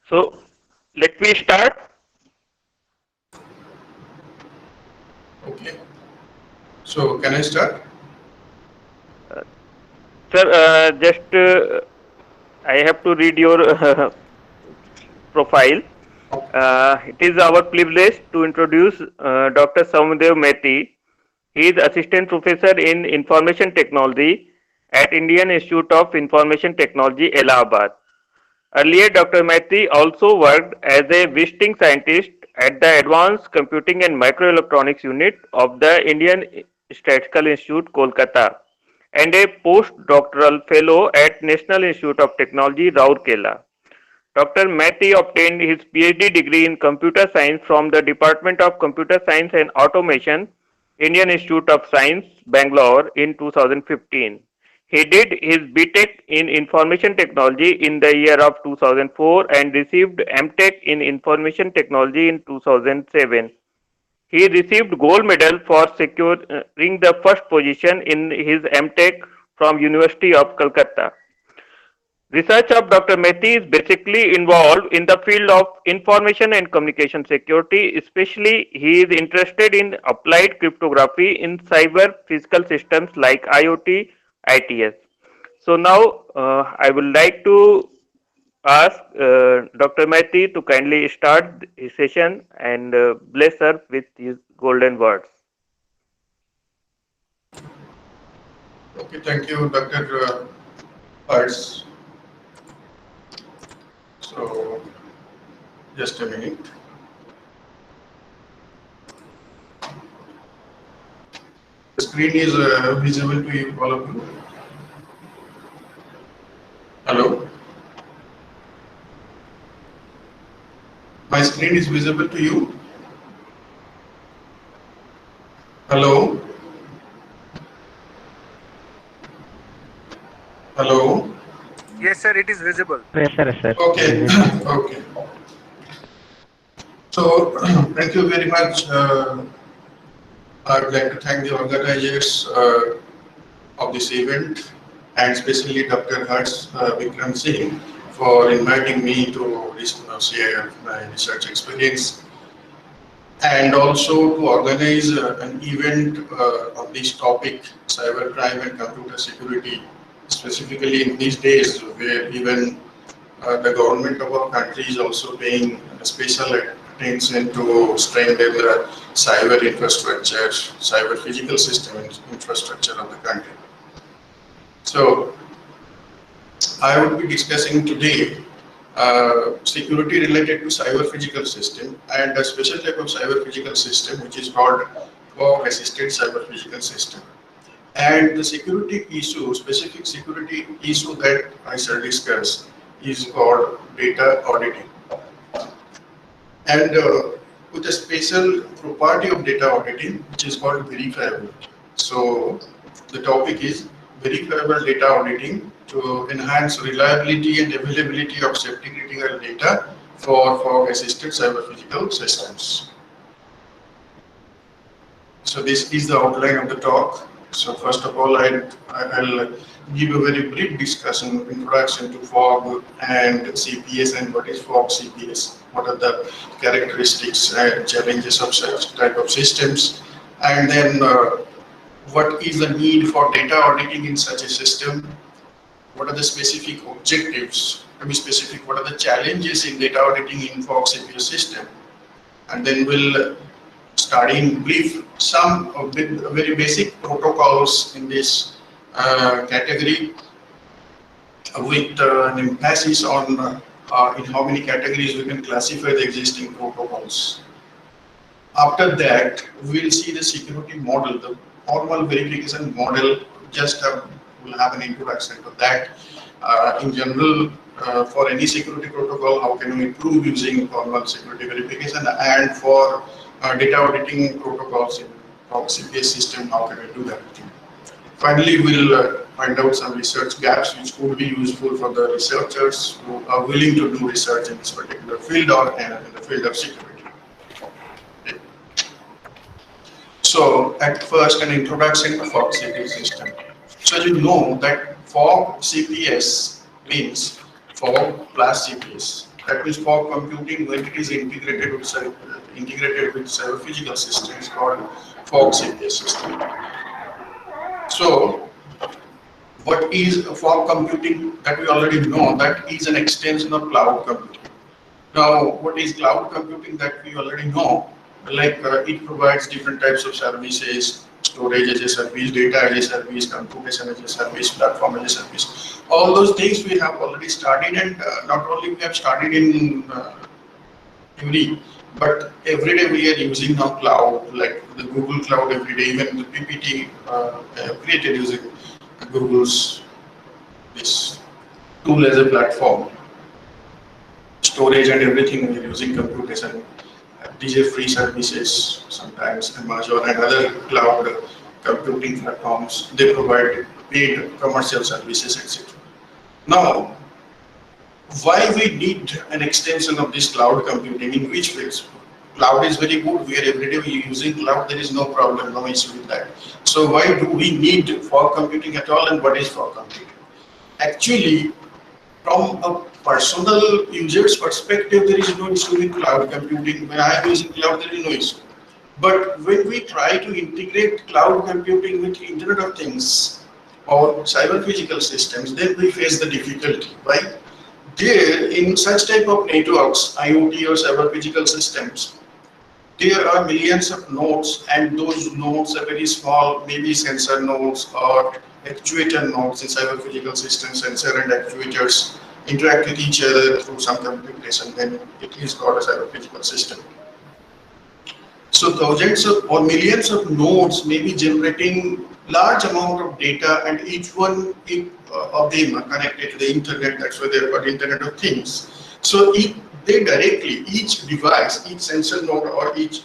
So let me start. Okay. So can I start? Sir, just I have to read your profile. It is our privilege to introduce Dr. Soumyadev Maity. He is Assistant Professor in Information Technology at Indian Institute of Information Technology, Allahabad. Earlier, Dr. Maity also worked as a visiting scientist at the Advanced Computing and Microelectronics Unit of the Indian Statistical Institute, Kolkata, and a postdoctoral fellow at National Institute of Technology, Rourkela. Dr. Maity obtained his PhD degree in computer science from the Department of Computer Science and Automation, Indian Institute of Science, Bangalore in 2015. He did his BTech in Information Technology in the year of 2004 and received MTech in Information Technology in 2007. He received gold medal for securing the first position in his MTech from University of Calcutta. Research of Dr. Maity is basically involved in the field of information and communication security. Especially, he is interested in applied cryptography in cyber physical systems like IoT, ITS. So now I would like to ask Dr. Maity to kindly start his session and bless her with his golden words. Okay, thank you, Dr. Hertz. So, just a minute. The screen is visible to you, all of you. Hello? My screen is visible to you? Hello? Hello? Yes, sir, it is visible. Yes, sir. Yes, sir. Okay, okay. So, thank you very much. I would like to thank the organizers of this event and especially Dr. Hertz Vikram Singh for inviting me to share my research experience and also to organize an event on this topic, cybercrime and computer security, specifically in these days where even the government of our country is also paying special attention to strengthen the cyber infrastructure, cyber physical system infrastructure of the country. So, I would be discussing today security related to cyber physical system and a special type of cyber physical system which is called FOG assisted cyber physical system. And the security issue, specific security issue that I shall discuss is called data auditing. And with a special property of data auditing which is called verifiable. So the topic is verifiable data auditing to enhance reliability and availability of safety critical data for assisted cyber physical systems. So this is the outline of the talk. So first of all, I'll give a very brief discussion, introduction to FOG and CPS and what is FOG-CPS, what are the characteristics and challenges of such type of systems, and then what is the need for data auditing in such a system, what are the specific objectives, to be specific, what are the challenges in data auditing in FOG-CPS system, and then we'll study in brief some of the very basic protocols in this category with an emphasis on in how many categories we can classify the existing protocols. After that, we'll see the security model, the formal verification model. Just we'll have an introduction to that. In general, for any security protocol, how can we improve using formal security verification, and for data auditing protocols in FOG-CPS system, how can we do that? Finally, we'll find out some research gaps which could be useful for the researchers who are willing to do research in this particular field or in the field of security. Okay. So, at first, an introduction to FOG-CPS system. So, you know that FOG-CPS means FOG plus CPS. That means fog computing, when it is integrated with cyber physical systems, called FOG-CPS system. So what is fog computing? That we already know, that is an extension of cloud computing. Now, what is cloud computing? That we already know, like it provides different types of services, storage as a service, data as a service, computation as a service, platform as a service. All those things we have already started, and not only we have started in theory, but every day we are using now cloud, like the Google Cloud every day, even the PPT created using Google's this tool as a platform. Storage and everything we are using computation, DJ free services, sometimes Amazon and other cloud computing platforms, they provide paid commercial services, etc. Now, why we need an extension of this cloud computing? In which ways? Cloud is very good. We are every day using cloud. There is no problem, no issue with that. So why do we need fog computing at all? And what is fog computing? Actually, from a personal user's perspective, there is no issue with cloud computing. When I am using cloud, there is no issue. But when we try to integrate cloud computing with Internet of Things or cyber physical systems, then we face the difficulty. Why? There, in such type of networks, IoT or cyber physical systems, there are millions of nodes, and those nodes are very small, maybe sensor nodes or actuator nodes in cyber physical systems. Sensor and actuators interact with each other through some computation, then it is called a cyber physical system. So thousands of or millions of nodes may be generating large amount of data, and each one of them are connected to the internet. That's why they're called Internet of Things. So they directly, each device, each sensor node or each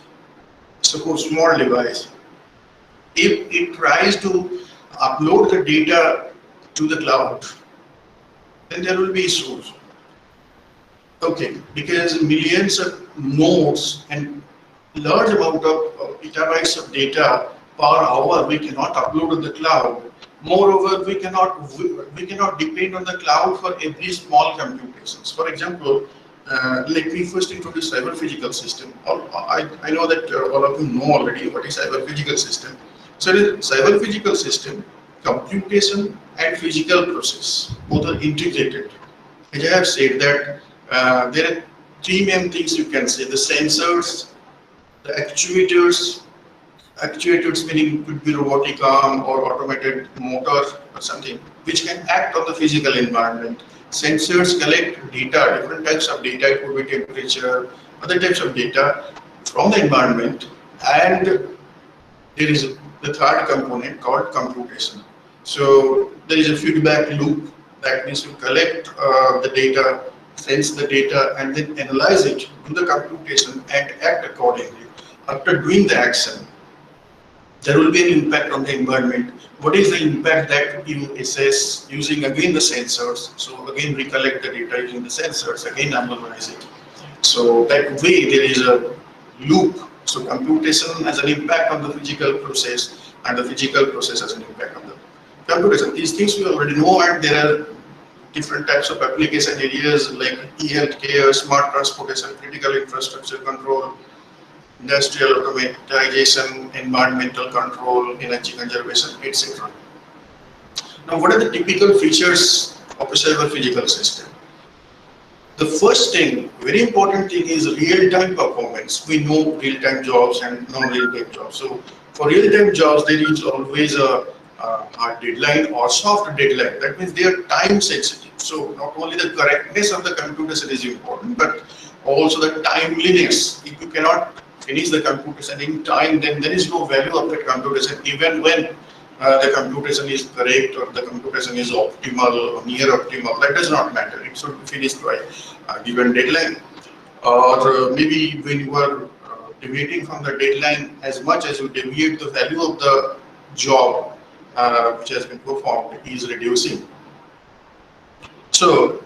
suppose small device, if it tries to upload the data to the cloud, then there will be issues. Okay, because millions of nodes and large amount of petabytes of data per hour we cannot upload to the cloud. Moreover, we cannot depend on the cloud for every small computations. For example, let me first introduce cyber physical system. I know that all of you know already what is cyber physical system. So in cyber physical system, computation and physical process both are integrated. As I have said that there are three main things you can say: the sensors, the actuators meaning could be robotic arm or automated motor or something which can act on the physical environment. Sensors collect data, different types of data, it could be temperature, other types of data from the environment, and there is the third component called computation. So there is a feedback loop, that means you collect the data, sense the data, and then analyze it, do the computation and act accordingly. After doing the action, there will be an impact on the environment. What is the impact that you assess using again the sensors? So again recollect the data using the sensors, again analyze it. So that way there is a loop. So computation has an impact on the physical process, and the physical process has an impact on the computation. These things we already know, and there are different types of application areas like e-healthcare, smart transportation, critical infrastructure control, industrial automatization, environmental control, energy conservation, etc. Now, what are the typical features of a cyber physical system? The first thing, very important thing, is real-time performance. We know real-time jobs and non-real-time jobs. So for real-time jobs, there is always a hard deadline or soft deadline. That means they are time sensitive. So not only the correctness of the computation is important, but also the timeliness. If you cannot finish the computation in time, then there is no value of that computation, even when the computation is correct or the computation is optimal or near optimal. That does not matter. It should be finished by a given deadline. Or maybe when you are deviating from the deadline, as much as you deviate, the value of the job which has been performed is reducing. So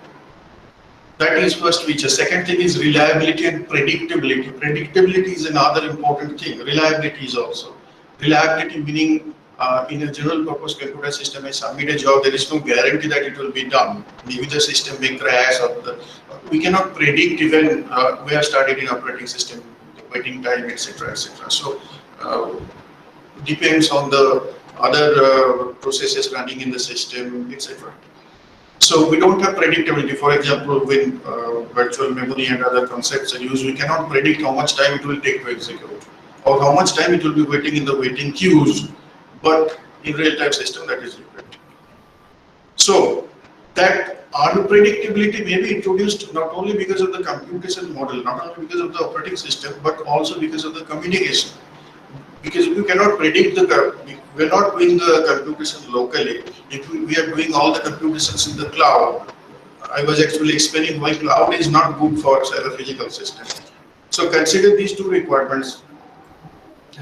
that is first feature. Second thing is reliability and predictability. Predictability is another important thing. Reliability is also. Reliability meaning in a general purpose computer system, I submit a job, there is no guarantee that it will be done. Maybe the system may crash or we cannot predict even where started in operating system, the waiting time, etc., etc. So depends on the other processes running in the system, etc. So we don't have predictability. For example, when virtual memory and other concepts are used, we cannot predict how much time it will take to execute or how much time it will be waiting in the waiting queues. But in real-time system, that is different. So that unpredictability may be introduced not only because of the computation model, not only because of the operating system, but also because of the communication. Because if you cannot predict we're not doing the computation locally. If we are doing all the computations in the cloud, I was actually explaining why cloud is not good for cyber physical system. So consider these two requirements: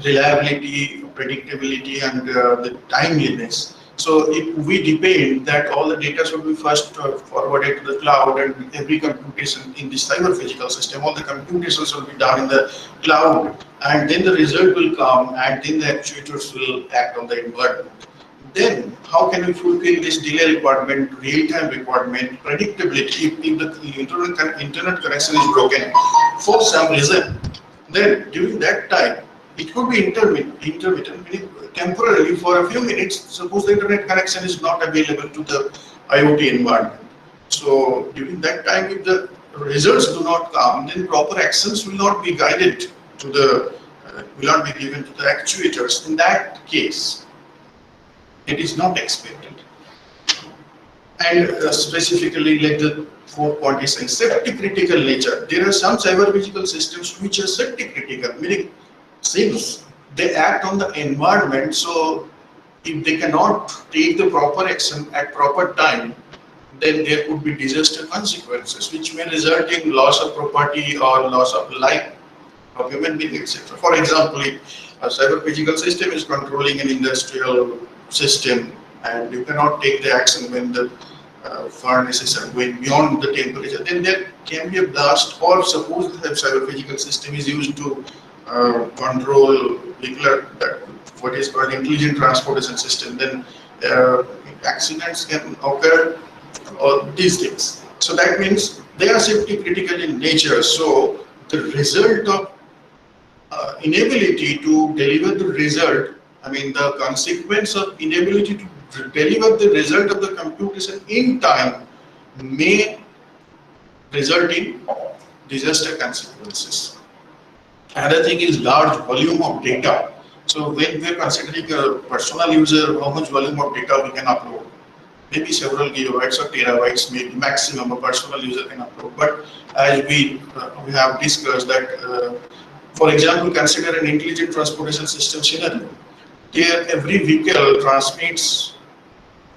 reliability, predictability, and the timeliness. So if we depend that all the data should be first forwarded to the cloud, and every computation in the cyber physical system, all the computations will be done in the cloud, and then the result will come, and then the actuators will act on the environment. Then how can we fulfill this delay requirement, real-time requirement, predictability if the internet connection is broken for some reason? Then during that time, it could be intermittent, meaning temporarily for a few minutes. Suppose the internet connection is not available to the IoT environment. So during that time, if the results do not come, then proper actions will not be guided to the, will not be given to the actuators. In that case, it is not expected. And specifically, like the fourth point is saying safety critical nature. There are some cyber physical systems which are safety critical, meaning since they act on the environment, so if they cannot take the proper action at proper time, then there could be disaster consequences, which may result in loss of property or loss of life of human being, etc. For example, if a cyber physical system is controlling an industrial system, and you cannot take the action when the furnaces are going beyond the temperature, then there can be a blast. Or suppose the cyber physical system is used to control what is called intelligent transportation system, then accidents can occur, or these things. So that means they are safety critical in nature. So the result of inability to deliver the result, I mean the consequence of inability to deliver the result of the computation in time may result in disaster consequences. Another thing is large volume of data. So when we are considering a personal user, how much volume of data we can upload? Maybe several gigabytes or terabytes, maybe maximum a personal user can upload. But as we have discussed that, for example, consider an intelligent transportation system scenario. Here, every vehicle transmits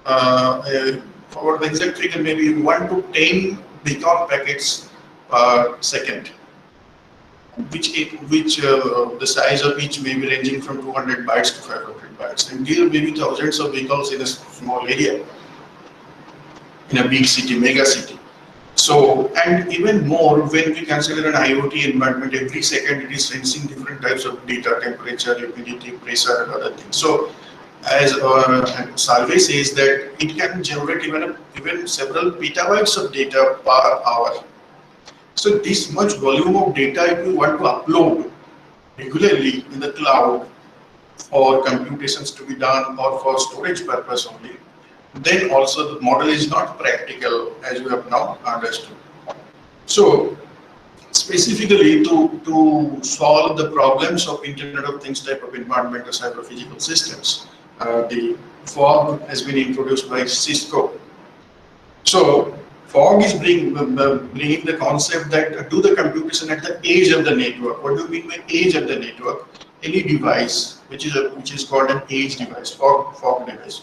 for the exact figure, maybe 1 to 10 beacon packets per second. Which the size of each may be ranging from 200 bytes to 500 bytes, and there may be thousands of vehicles in a small area, in a big city, mega city. So, and even more when we consider an IoT environment, every second it is sensing different types of data, temperature, humidity, pressure, and other things. So, as survey says that it can generate even several petabytes of data per hour. So this much volume of data, if you want to upload regularly in the cloud for computations to be done or for storage purpose only, then also the model is not practical, as you have now understood. So specifically to solve the problems of Internet of Things type of environment or cyber physical systems, the FOG has been introduced by Cisco. So FOG is bringing the concept that do the computation at the edge of the network. What do you mean by edge of the network? Any device which is called an edge device, FOG device,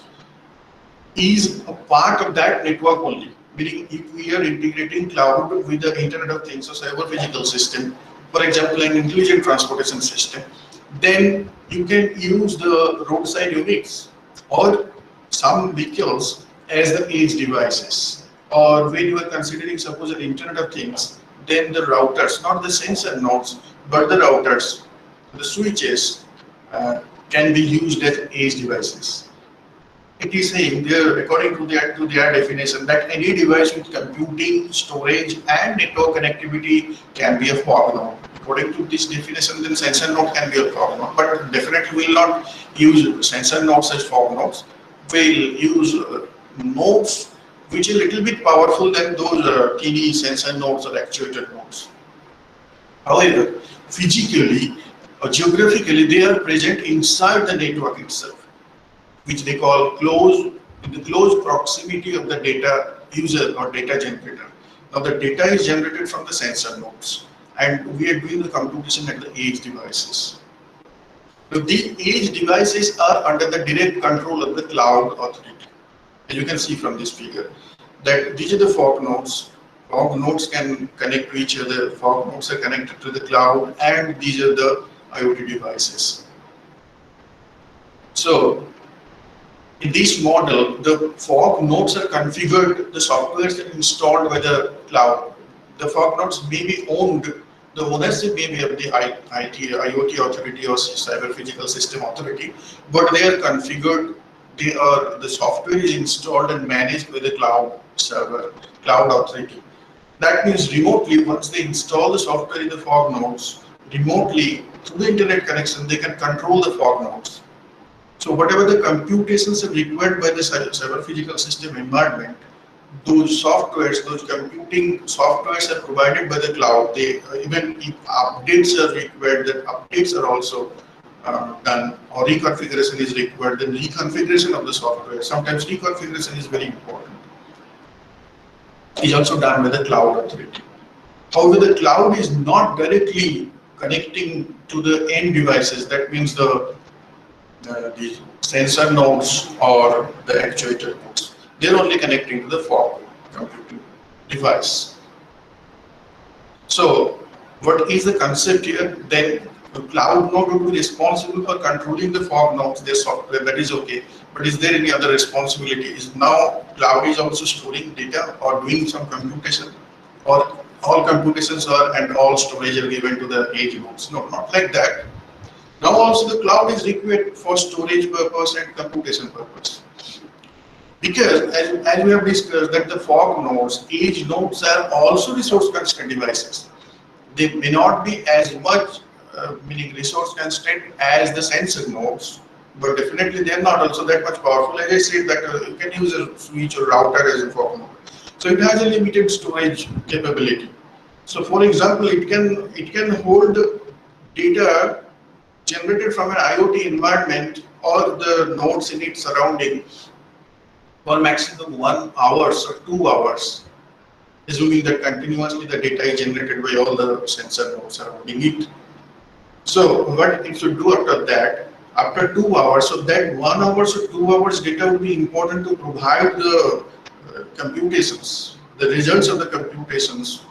is a part of that network only. Meaning, if we are integrating cloud with the Internet of Things or cyber physical system, for example, an intelligent transportation system, then you can use the roadside units or some vehicles as the edge devices. Or when you are considering, suppose, an Internet of Things, then the routers, not the sensor nodes, but the routers, the switches can be used as edge devices. it is saying there, according to their definition, that any device with computing, storage, and network connectivity can be a fog node. According to this definition, then sensor node can be a fog node, but definitely we will not use sensor nodes as fog nodes. We'll use nodes which are a little bit powerful than those teeny sensor nodes or actuator nodes. However, physically or geographically, they are present inside the network itself, which they call in the close proximity of the data user or data generator. Now the data is generated from the sensor nodes, and we are doing the computation at the edge devices. Now these edge devices are under the direct control of the cloud authority. As you can see from this figure, that these are the fog nodes. Fog nodes can connect to each other, fog nodes are connected to the cloud, and these are the IoT devices. So, in this model, the fog nodes are configured, the software is installed by the cloud. The fog nodes may be owned, the ownership may be of the IoT authority or cyber physical system authority, but they are configured, the software is installed and managed by the cloud server, cloud authority. That means remotely, once they install the software in the fog nodes, remotely through the internet connection, they can control the fog nodes. So whatever the computations are required by the cyber physical system environment, those softwares, those computing softwares are provided by the cloud. They even if updates are required, that updates are also done, or reconfiguration is required, then reconfiguration of the software. Sometimes reconfiguration is very important. Is also done by the cloud authority. However, the cloud is not directly connecting to the end devices. That means the sensor nodes or the actuator nodes. They're only connecting to the fog computing device. So, what is the concept here? Then the cloud node would be responsible for controlling the fog nodes, their software. That is okay. But is there any other responsibility? Is now cloud is also storing data or doing some computation, or all computations are and all storage are given to the edge nodes? No, not like that. Now also the cloud is required for storage purpose and computation purpose. Because as we have discussed that the fog nodes, edge nodes are also resource constrained devices. They may not be as much meaning resource constrained as the sensor nodes, but definitely they are not also that much powerful. As I said that you can use a switch or router as a fog node. So it has a limited storage capability. So for example, it can hold data generated from an IoT environment or the nodes in its surrounding for maximum 1 hour or 2 hours, assuming that continuously the data is generated by all the sensor nodes surrounding it. So what it should do after that, after 2 hours, so that 1 hour or 2 hours data would be important to provide the computations, the results of the computations.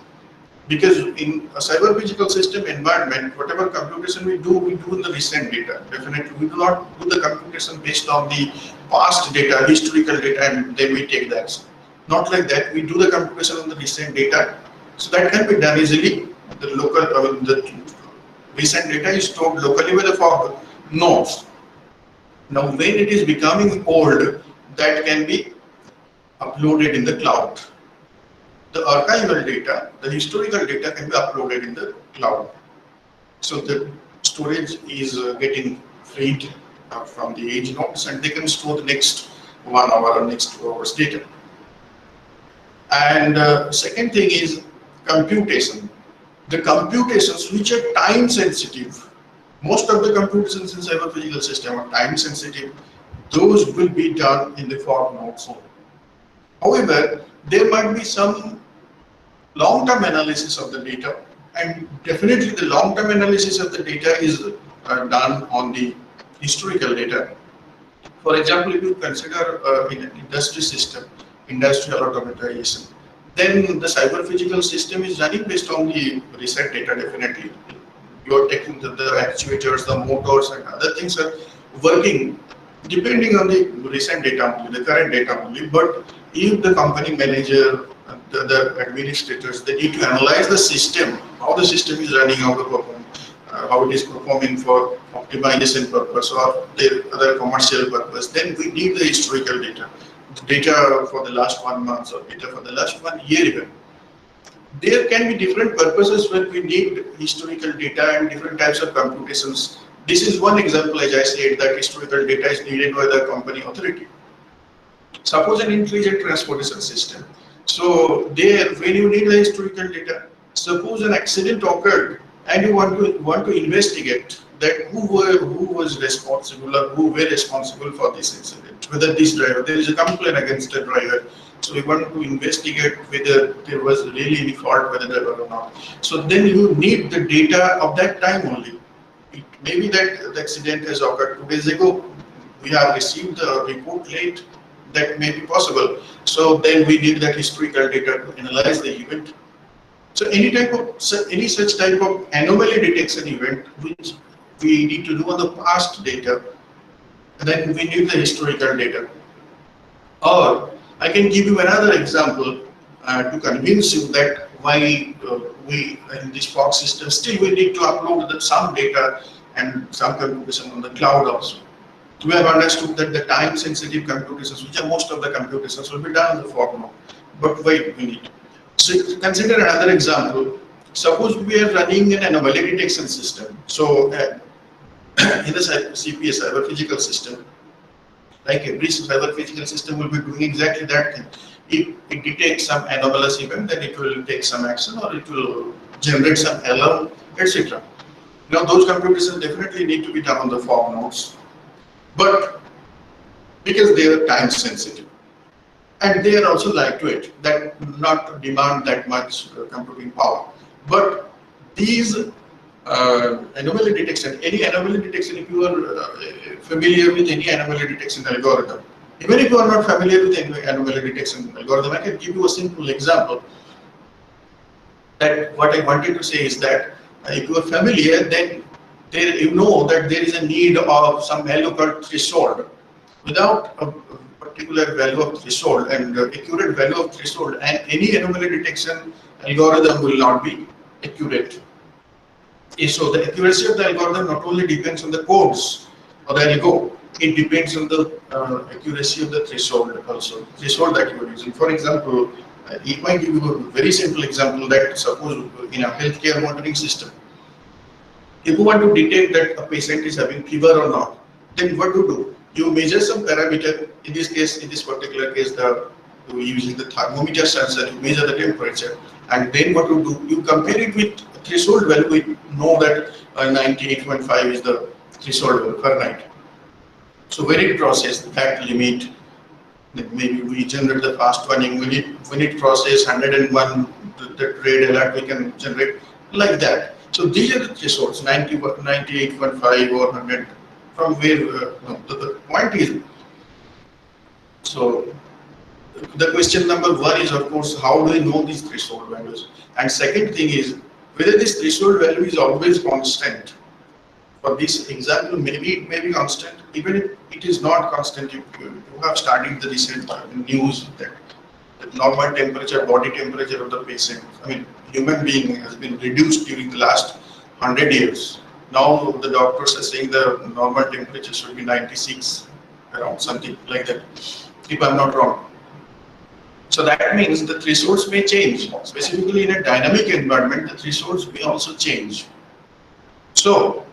Because in a cyber physical system environment, whatever computation we do in the recent data. Definitely, we do not do the computation based on the past data, historical data, and then we take that. Not like that. We do the computation on the recent data. So that can be done easily. The local, the recent data is stored locally with the fog nodes. Now, when it is becoming old, that can be uploaded in the cloud. The archival data, the historical data can be uploaded in the cloud. So the storage is getting freed from the edge nodes, and they can store the next 1 hour or next 2 hours data. And second thing is computation. The computations which are time sensitive, most of the computations in cyber physical system are time sensitive. Those will be done in the fog nodes only. However, there might be some long-term analysis of the data, and definitely the long-term analysis of the data is done on the historical data. For example, if you consider in an industry system, industrial automatization, then the cyber physical system is running based on the recent data. Definitely, you are taking the actuators, the motors, and other things are working depending on the recent data only, the current data only. But if the company manager, the administrators, they need to analyze the system, how the system is running, how the how it is performing for optimization purpose or the other commercial purpose, then we need the historical data. Data for the last 1 month or data for the last 1 year even. There can be different purposes when we need historical data and different types of computations. This is one example, as I said, that historical data is needed by the company authority. Suppose an intelligent transportation system. So there, when you need the historical data, suppose an accident occurred and you want to investigate that who was responsible or who were responsible for this incident. Whether this driver, there is a complaint against the driver. So we want to investigate whether there was really any fault by the driver or not. So then you need the data of that time only. It may be that the accident has occurred 2 days ago. We have received the report late. That may be possible. So then we need that historical data to analyze the event. So any such type of anomaly detection event which we need to do on the past data, then we need the historical data. Or I can give you another example to convince you that why we in this FOG system still we need to upload some data and some computation on the cloud also. We have understood that the time sensitive computations, which are most of the computations, will be done on the FOG now. But wait, we need. So consider another example. Suppose we are running an anomaly detection system. So in the CPS, cyber physical system, like every cyber physical system will be doing exactly that thing. If it detects some anomalous event, then it will take some action or it will generate some alarm, etc. Now those computations definitely need to be done on the FOG nodes. But because they are time sensitive and they are also lightweight, that not demand that much computing power. But these anomaly detection, any anomaly detection, if you are familiar with any anomaly detection algorithm, even if you are not familiar with any anomaly detection algorithm, I can give you a simple example. That what I wanted to say is that if you are familiar, then there, you know that there is a need of some value-called threshold. Without a particular value of threshold and accurate value of threshold, and any anomaly detection algorithm will not be accurate. So the accuracy of the algorithm not only depends on the codes or the algo, it depends on the accuracy of the threshold also. Threshold that you are using. For example, if I give you a very simple example, that suppose in a healthcare monitoring system, if you want to detect that a patient is having fever or not, then what to do? You measure some parameter. In this case, in this particular case, using the thermometer sensor, you measure the temperature, and then what you do? You compare it with threshold value. We know that 98.5 is the threshold value per night. So when it crosses that limit, then maybe we generate the fast one. When it crosses 101, the red alert we can generate like that. So these are the thresholds, 98.5 or 100, from where the point is. So the question number one is, of course, how do we know these threshold values? And second thing is, whether this threshold value is always constant. For this example, maybe it may be constant. Even if it is not constant, you have studied the recent news that the normal temperature, body temperature of the patient, I mean, human being has been reduced during the last 100 years. Now the doctors are saying the normal temperature should be 96, around something like that, if I'm not wrong. So that means the thresholds may change. Specifically in a dynamic environment, the thresholds may also change. So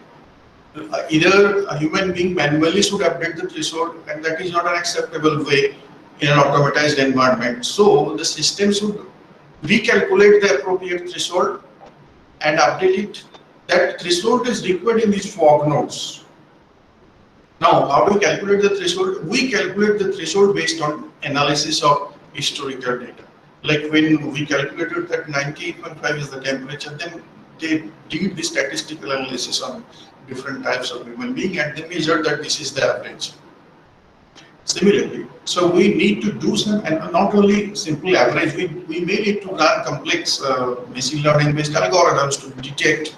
either a human being manually should update the threshold, and that is not an acceptable way in an automatized environment. So the system should recalculate the appropriate threshold and update it. That threshold is required in these FOG nodes. Now, how do we calculate the threshold? We calculate the threshold based on analysis of historical data. Like when we calculated that 98.5 is the temperature, then they did the statistical analysis on different types of human being and they measured that this is the average. Similarly, so we need to do some, and not only simple average, we may need to run complex machine learning based algorithms to detect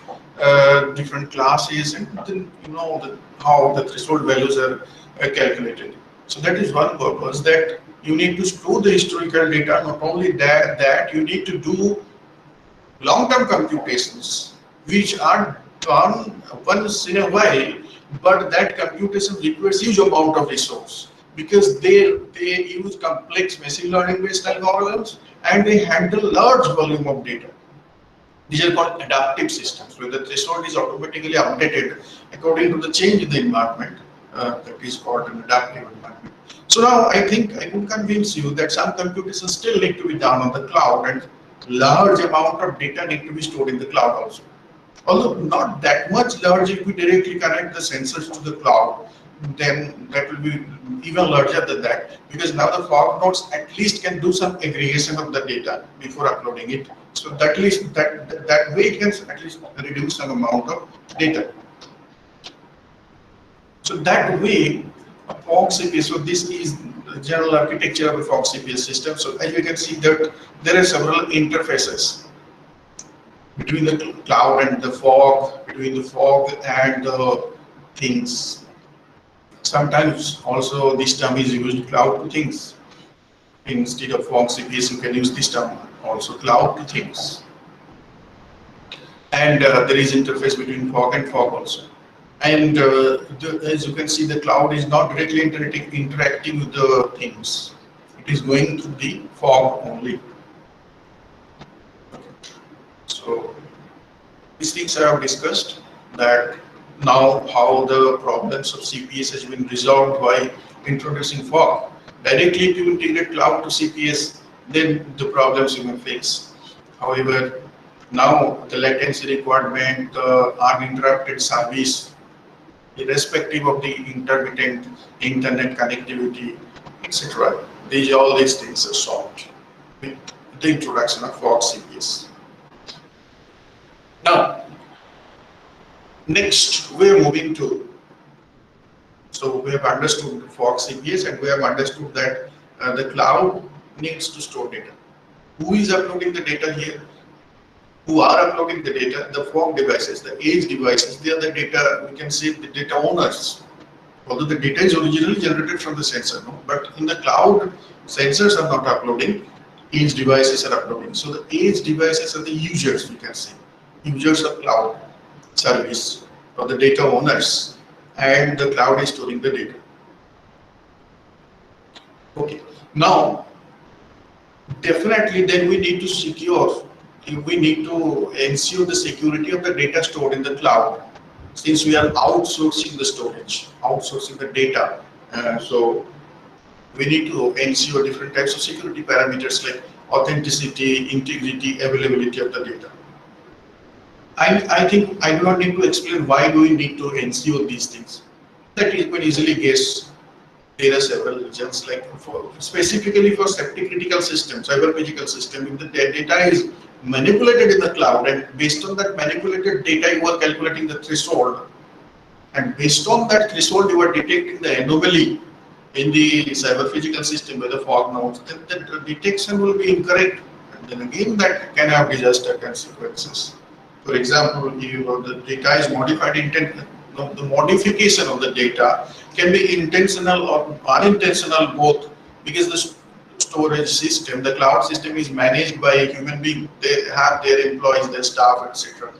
different classes and then how the threshold values are calculated. So that is one purpose, that you need to store the historical data. Not only that you need to do long-term computations which are once in a while, but that computation requires huge amount of resource because they use complex machine learning based algorithms and they handle large volume of data. These are called adaptive systems, where the threshold is automatically updated according to the change in the environment. That is called an adaptive environment. So now I think I could convince you that some computations still need to be done on the cloud, and large amount of data need to be stored in the cloud also. Although not that much large, if we directly connect the sensors to the cloud, then that will be even larger than that, because now the fog nodes at least can do some aggregation of the data before uploading it. So that least that way it can at least reduce some amount of data. So that way, a FOG-CPS, so this is the general architecture of a FOG-CPS system. So as you can see that there are several interfaces between the cloud and the fog, between the fog and the things. Sometimes also this term is used, cloud to things. Instead of FOG-CPS, you can use this term also, cloud to things. And there is interface between fog and fog also. And as you can see, the cloud is not directly interacting with the things. It is going through the fog only. So these things I have discussed, that now how the problems of CPS has been resolved by introducing fog. Directly if you integrate cloud to CPS, then the problems you may face. However, now the latency requirement, uninterrupted service, irrespective of the intermittent internet connectivity, etc. All these things are solved with the introduction of FOG-CPS. Now, next we are moving to, so we have understood FOG-CPS and we have understood that the cloud needs to store data. Who is uploading the data here? Who are uploading the data? The fog devices, the edge devices, they are the data, we can say the data owners. Although the data is originally generated from the sensor, no? But in the cloud, sensors are not uploading, edge devices are uploading. So the edge devices are the users, we can say, users of cloud service, or the data owners, and the cloud is storing the data. Okay, now definitely then we need to secure, we need to ensure the security of the data stored in the cloud, since we are outsourcing the storage, outsourcing the data. So we need to ensure different types of security parameters like authenticity, integrity, availability of the data. I think I do not need to explain why do we need to ensure these things. That you can easily guess. There are several reasons, like specifically for safety critical systems, cyber physical system, if the data is manipulated in the cloud, and based on that manipulated data you are calculating the threshold, and based on that threshold you are detecting the anomaly in the cyber physical system by the fog nodes, then the detection will be incorrect, and then again that can have disaster consequences. For example, if the data is modified, the modification of the data can be intentional or unintentional both, because the storage system, the cloud system is managed by a human being. They have their employees, their staff, etc.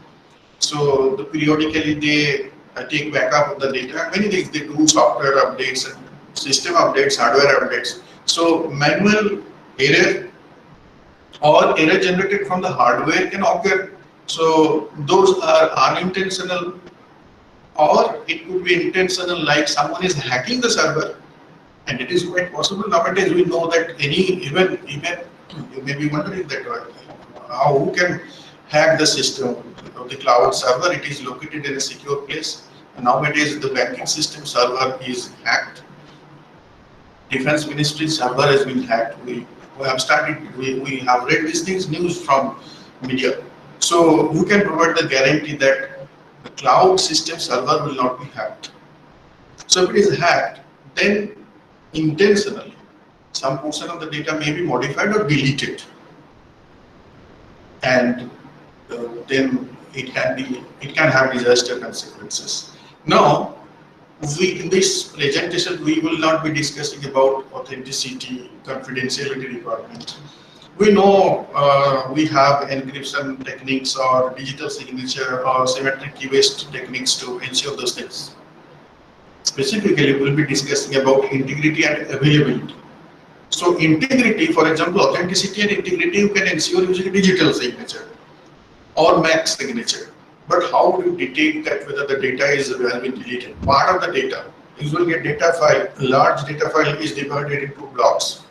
So periodically they take backup of the data. Many things they do, software updates and system updates, hardware updates. So manual error or error generated from the hardware can occur. So those are unintentional, or it could be intentional, like someone is hacking the server, and it is quite possible nowadays. We know that even you may be wondering that who can hack the system of the cloud server. It is located in a secure place. And nowadays the banking system server is hacked. Defense Ministry server has been hacked. We have read these things, news from media. So who can provide the guarantee that the cloud system server will not be hacked? So if it is hacked, then intentionally some portion of the data may be modified or deleted, and then it can have disaster consequences. Now, in this presentation we will not be discussing about authenticity, confidentiality requirement. We know we have encryption techniques or digital signature or symmetric key-based techniques to ensure those things. Specifically, we'll be discussing about integrity and availability. So integrity, for example, authenticity and integrity you can ensure using digital signature or MAC signature. But how do you detect that whether the data has been deleted? Part of the data, usually a data file, a large data file is divided into blocks.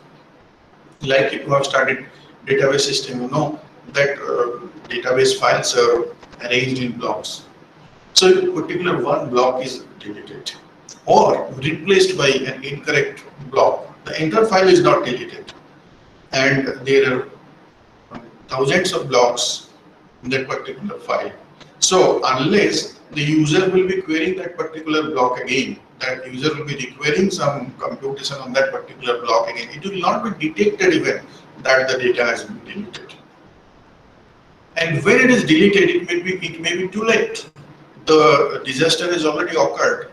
Like if you have started database system, you know that database files are arranged in blocks. So if a particular one block is deleted or replaced by an incorrect block, the entire file is not deleted. And there are thousands of blocks in that particular file. So unless the user will be querying that particular block again, that user will be requiring some computation on that particular block again, it will not be detected even that the data has been deleted. And when it is deleted, it may be too late. The disaster has already occurred.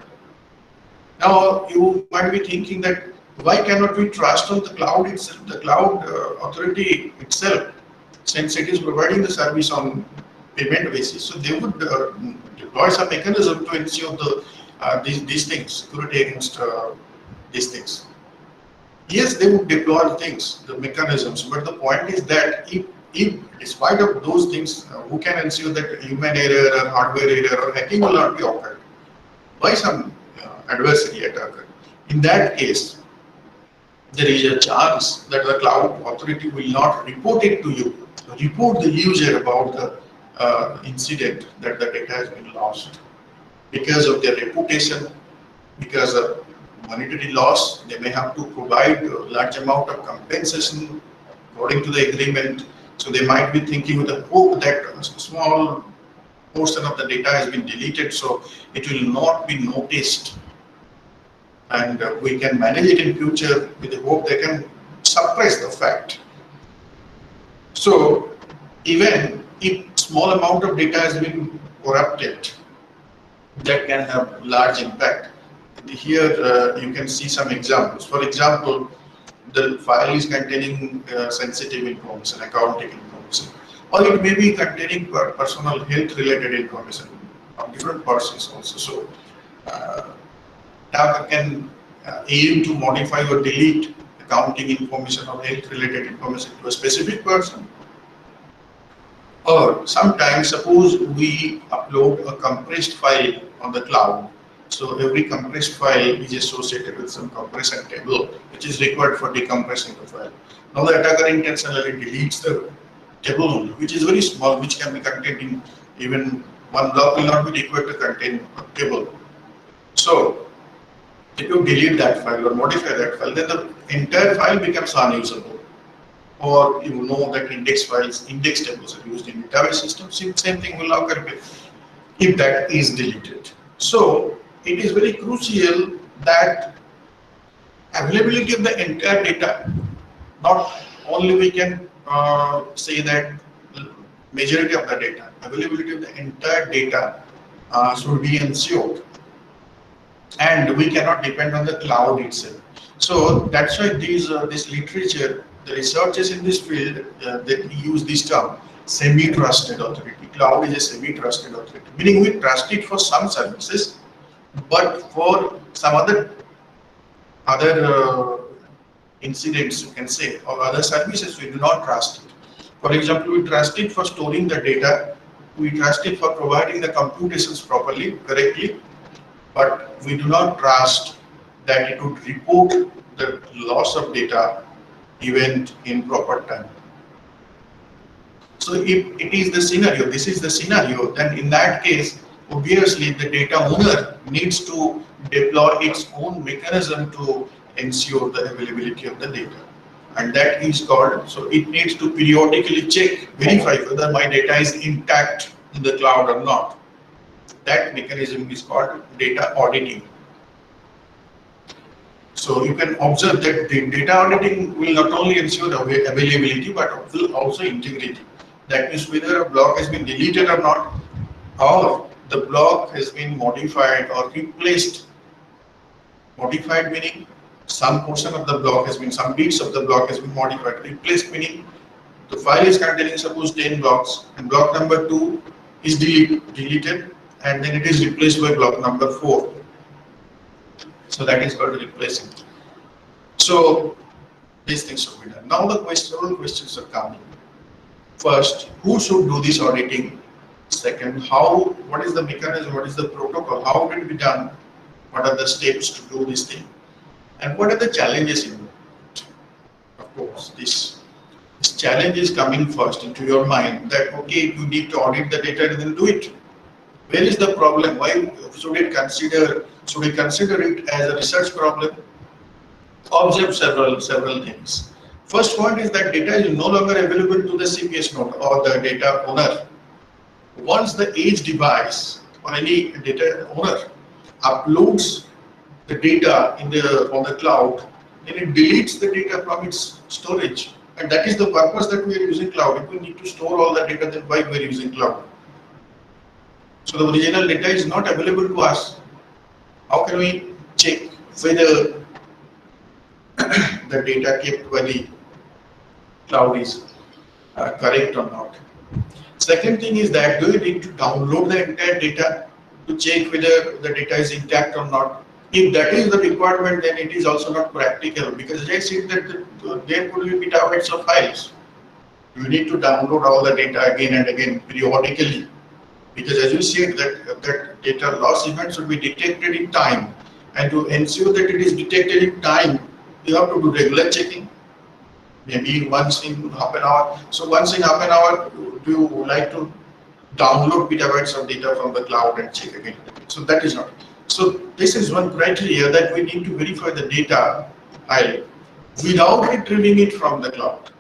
Now you might be thinking that why cannot we trust on the cloud itself, the cloud authority itself, since it is providing the service on payment basis. So they would deploy some mechanism to ensure the these things, security against these things. Yes, they would deploy things, the mechanisms, but the point is that if despite of those things, who can ensure that human error or hardware error or hacking will not be occurred by some adversary attacker? In that case, there is a chance that the cloud authority will not report it to you, report the user about the incident that the data has been lost. Because of their reputation, because of monetary loss, they may have to provide a large amount of compensation according to the agreement. So they might be thinking with the hope that a small portion of the data has been deleted, so it will not be noticed. And we can manage it in future with the hope they can suppress the fact. So even if small amount of data has been corrupted, that can have large impact. Here you can see some examples. For example, the file is containing sensitive information, accounting information, or it may be containing personal health related information of different persons also. So attacker can aim to modify or delete accounting information or health related information to a specific person. Or sometimes, suppose we upload a compressed file on the cloud. So every compressed file is associated with some compression table, which is required for decompressing the file. Now the attacker intentionally deletes the table only, which is very small, which can be contained in even one block will not be required to contain a table. So if you delete that file or modify that file, then the entire file becomes unusable. Or you know that index files, index tables are used in database systems, same thing will occur if that is deleted. So it is very crucial that availability of the entire data, not only we can say that majority of the data, availability of the entire data should be ensured. And we cannot depend on the cloud itself. So that's why this literature, the researchers in this field, they use this term, semi-trusted authority. Cloud is a semi-trusted authority, meaning we trust it for some services, but for some other incidents, you can say, or other services, we do not trust it. For example, we trust it for storing the data, we trust it for providing the computations properly, correctly, but we do not trust that it would report the loss of data event in proper time. So if it is the scenario, this is the scenario, then in that case, obviously the data owner needs to deploy its own mechanism to ensure the availability of the data. And that is called, so it needs to periodically check, verify whether my data is intact in the cloud or not. That mechanism is called data auditing. So you can observe that the data auditing will not only ensure availability, but will also integrity. That means whether a block has been deleted or not, or the block has been modified or replaced. Modified meaning some portion of the block has been, some bits of the block has been modified. Replaced meaning The file is containing suppose 10 blocks, and block number 2 is deleted, and then it is replaced by block number 4. So that is called replacing. So these things should be done. Now the several questions are coming. First, who should do this auditing? Second, what is the mechanism, what is the protocol, how will it be done, what are the steps to do this thing, and what are the challenges in it? Of course, this challenge is coming first into your mind that, okay, you need to audit the data and then do it. Where is the problem? Why should we consider it as a research problem? Observe several things. First point is that data is no longer available to the CPS node or the data owner. Once the edge device or any data owner uploads the data on the cloud, then it deletes the data from its storage. And that is the purpose that we are using cloud. If we need to store all the data, then why we are using cloud? So the original data is not available to us. How can we check whether the data kept by the cloud is correct or not? Second thing is that do you need to download the entire data to check whether the data is intact or not? If that is the requirement, then it is also not practical, because as I said that there could be petabytes of files. You need to download all the data again and again periodically, because as you said that data loss event should be detected in time, and to ensure that it is detected in time, you have to do regular checking, maybe once in half an hour. So once in half an hour, do you like to download petabytes of data from the cloud and check again? So that is not. So this is one criteria that we need to verify the data file without retrieving it from the cloud.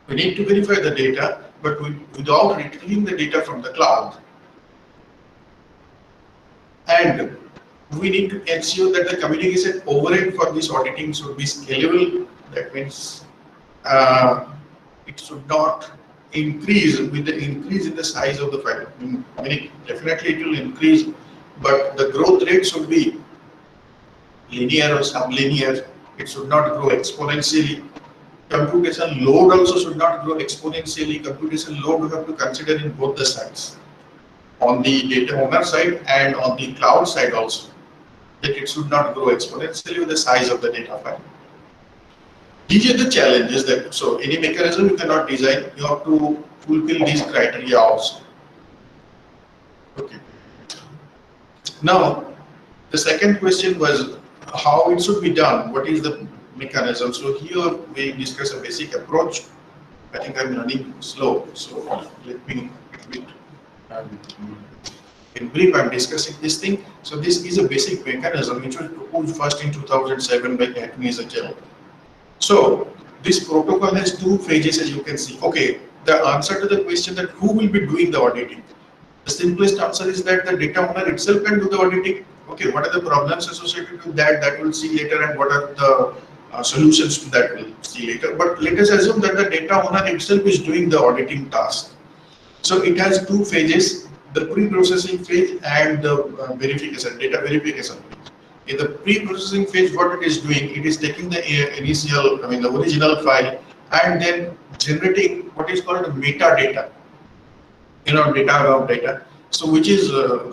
We need to verify the data, but without retrieving the data from the cloud. And we need to ensure that the communication overhead for this auditing should be scalable. That means it should not increase with the increase in the size of the file. I mean, definitely it will increase, but the growth rate should be linear or sublinear. It should not grow exponentially. Computation load also should not grow exponentially. Computation load we have to consider in both the sides, on the data owner side and on the cloud side also, that it should not grow exponentially with the size of the data file. These are the challenges that, so any mechanism you cannot design, you have to fulfill these criteria also. Okay. Now, the second question was how it should be done. What is the mechanism? So here we discuss a basic approach. I think I'm running slow, so let me in brief, I'm discussing this thing. So this is a basic mechanism which was proposed first in 2007 by ATAL. So this protocol has two phases, as you can see. Okay, the answer to the question that who will be doing the auditing? The simplest answer is that the data owner itself can do the auditing. Okay, what are the problems associated with that? That we'll see later, and what are the solutions to that we'll see later. But let us assume that the data owner itself is doing the auditing task. So it has two phases: the pre-processing phase and the verification, data verification phase. In the pre-processing phase, what it is doing, it is taking the the original file, and then generating what is called metadata, data about data. So which is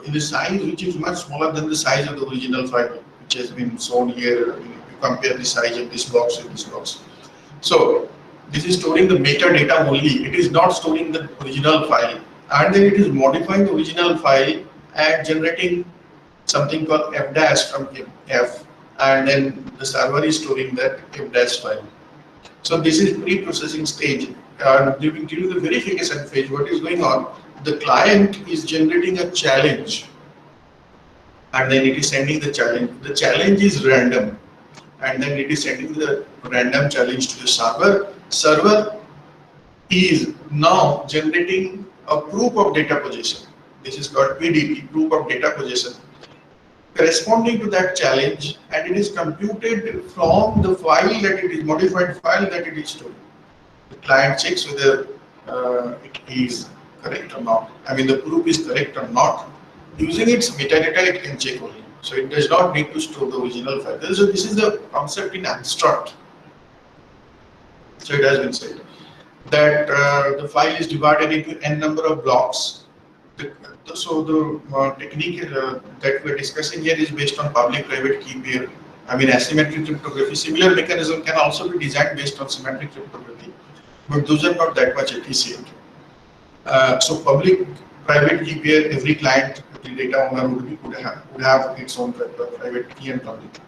in the size which is much smaller than the size of the original file, which has been shown here. If you compare the size of this box with this box. So this is storing the metadata only. It is not storing the original file, and then it is modifying the original file and generating something called f- from f, and then the server is storing that f- file. So this is pre-processing stage. During the verification phase, what is going on? The client is generating a challenge, and then it is sending the challenge. The challenge is random, and then it is sending the random challenge to the server. Server is now generating a proof of data possession. This is called PDP, proof of data possession, corresponding to that challenge, and it is computed from the file that it is, modified file that it is stored. The client checks whether it is correct or not. I mean, the proof is correct or not. Using its metadata, it can check only. So it does not need to store the original file. So this is the concept in abstract. So it has been said. that the file is divided into n number of blocks. So the technique that we're discussing here is based on public-private key pair. I mean asymmetric cryptography. Similar mechanism can also be designed based on symmetric cryptography, but those are not that much efficient. So public-private key pair, every client, every data owner would have its own private key and public.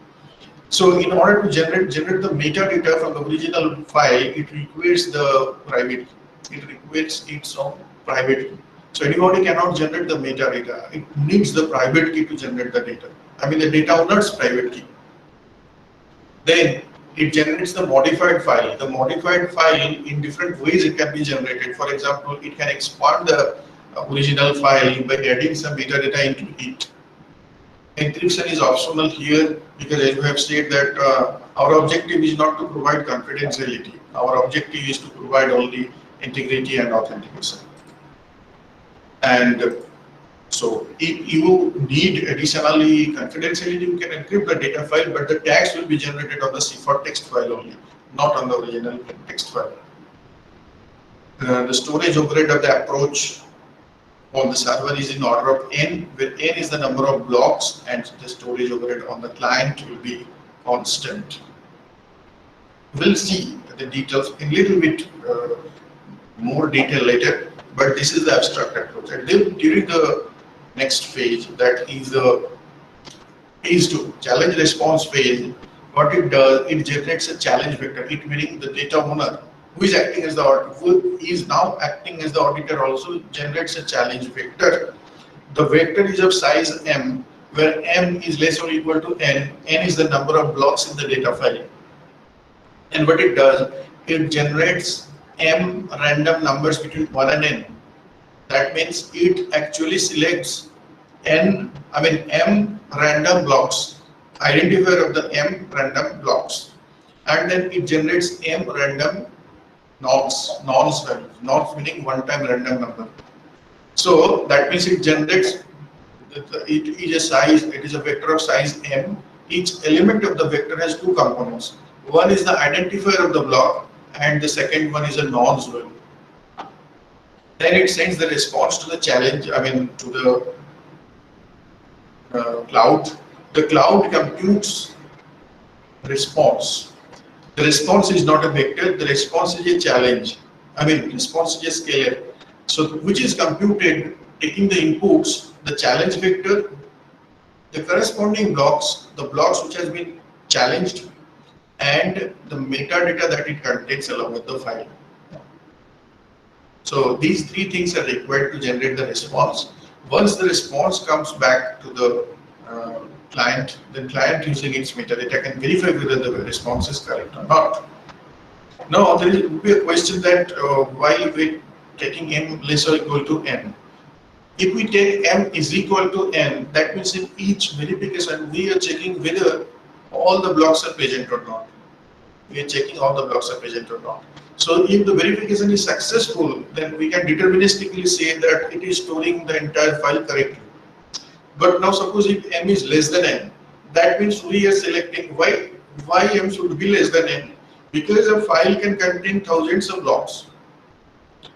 So in order to generate the metadata from the original file, it requires the private key. It requires its own private key. So anybody cannot generate the metadata. It needs the private key to generate the data. I mean the data owner's private key. Then it generates the modified file. The modified file, in different ways it can be generated. For example, it can expand the original file by adding some metadata into it. Encryption is optional here because, as we have said, that our objective is not to provide confidentiality. Our objective is to provide only integrity and authentication. And so if you need additionally confidentiality, you can encrypt the data file, but the tags will be generated on the cipher text file only, not on the original text file. The storage overhead of the approach on the server is in order of n, where n is the number of blocks and the storage overhead on the client will be constant. We'll see the details in little bit more detail later, but this is the abstract approach. And then during the next phase, that is the phase 2, challenge response phase, what it does, it generates a challenge vector, it meaning the data owner who is acting as the auditor, who is now acting as the auditor also generates a challenge vector. The vector is of size m, where m is less or equal to n. N is the number of blocks in the data file. And what it does, it generates m random numbers between 1 and n. That means it actually selects m random blocks, identifier of the m random blocks, and then it generates m random nonce values, nonce meaning one-time random number. So that means it generates, it is a vector of size m. Each element of the vector has two components. One is the identifier of the block and the second one is a nonce value. Then it sends the response to the challenge, to the cloud. The cloud computes response. The response is not a vector, the response is a challenge. Response is a scalar. So which is computed taking the inputs, the challenge vector, the corresponding blocks, the blocks which has been challenged, and the metadata that it contains along with the file. So these three things are required to generate the response. Once the response comes back to the client, the client using its metadata can verify whether the response is correct or not. Now there will be a question that while we taking m less or equal to n, if we take m is equal to n, that means in each verification we are checking whether all the blocks are present or not. We are checking all the blocks are present or not. So if the verification is successful, then we can deterministically say that it is storing the entire file correctly. But now suppose if m is less than n, that means we are selecting why m should be less than n, because a file can contain thousands of blocks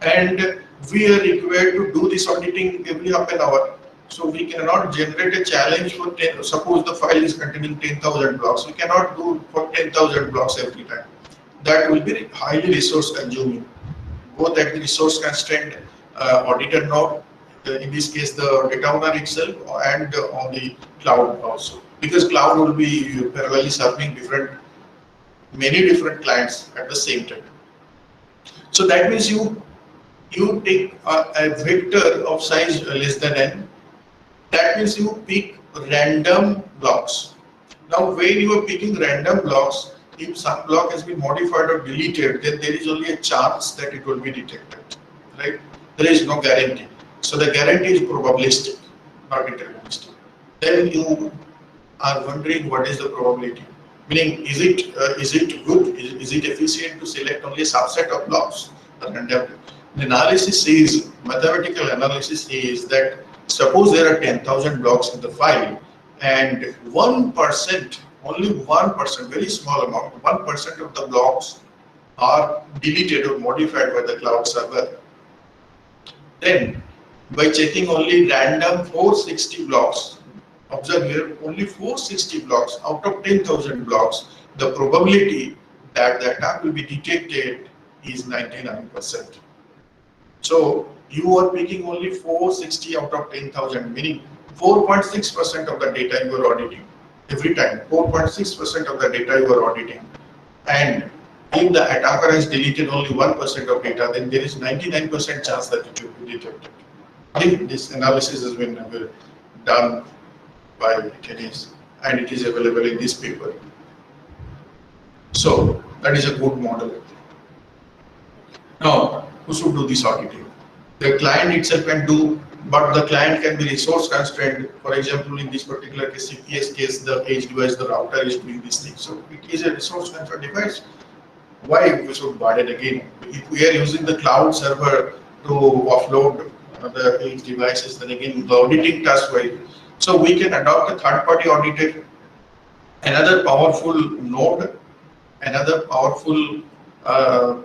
and we are required to do this auditing every half an hour. So we cannot generate a challenge for 10, suppose the file is containing 10,000 blocks, we cannot do for 10,000 blocks every time. That will be highly resource consuming, both at the resource constraint auditor node, in this case the data owner itself, and on the cloud also, because cloud will be parallelly serving many different clients at the same time. So that means you take a vector of size less than n. That means you pick random blocks. Now when you are picking random blocks, if some block has been modified or deleted, then there is only a chance that it will be detected, right? There is no guarantee. So the guarantee is probabilistic, not deterministic. Then you are wondering what is the probability? Meaning, is it good? Is it efficient to select only a subset of blocks? The analysis says, mathematical analysis says that suppose there are 10,000 blocks in the file and 1%, only 1%, very small amount, 1% of the blocks are deleted or modified by the cloud server, then by checking only random 460 blocks, observe here only 460 blocks out of 10,000 blocks, the probability that the attack will be detected is 99%. So you are picking only 460 out of 10,000, meaning 4.6% of the data you are auditing every time. 4.6% of the data you are auditing, and if the attacker has deleted only 1% of data, then there is 99% chance that it will be detected. If this analysis has been done by tennis and it is available in this paper. So that is a good model. Now, who should do this auditing? The client itself can do, but the client can be resource constrained. For example, in this particular case, CPS case, the edge device, the router is doing this thing. So it is a resource constrained device. Why we should buy it again? If we are using the cloud server to offload the edge devices, then again the auditing task wise. So we can adopt a third-party auditor, another powerful node, another powerful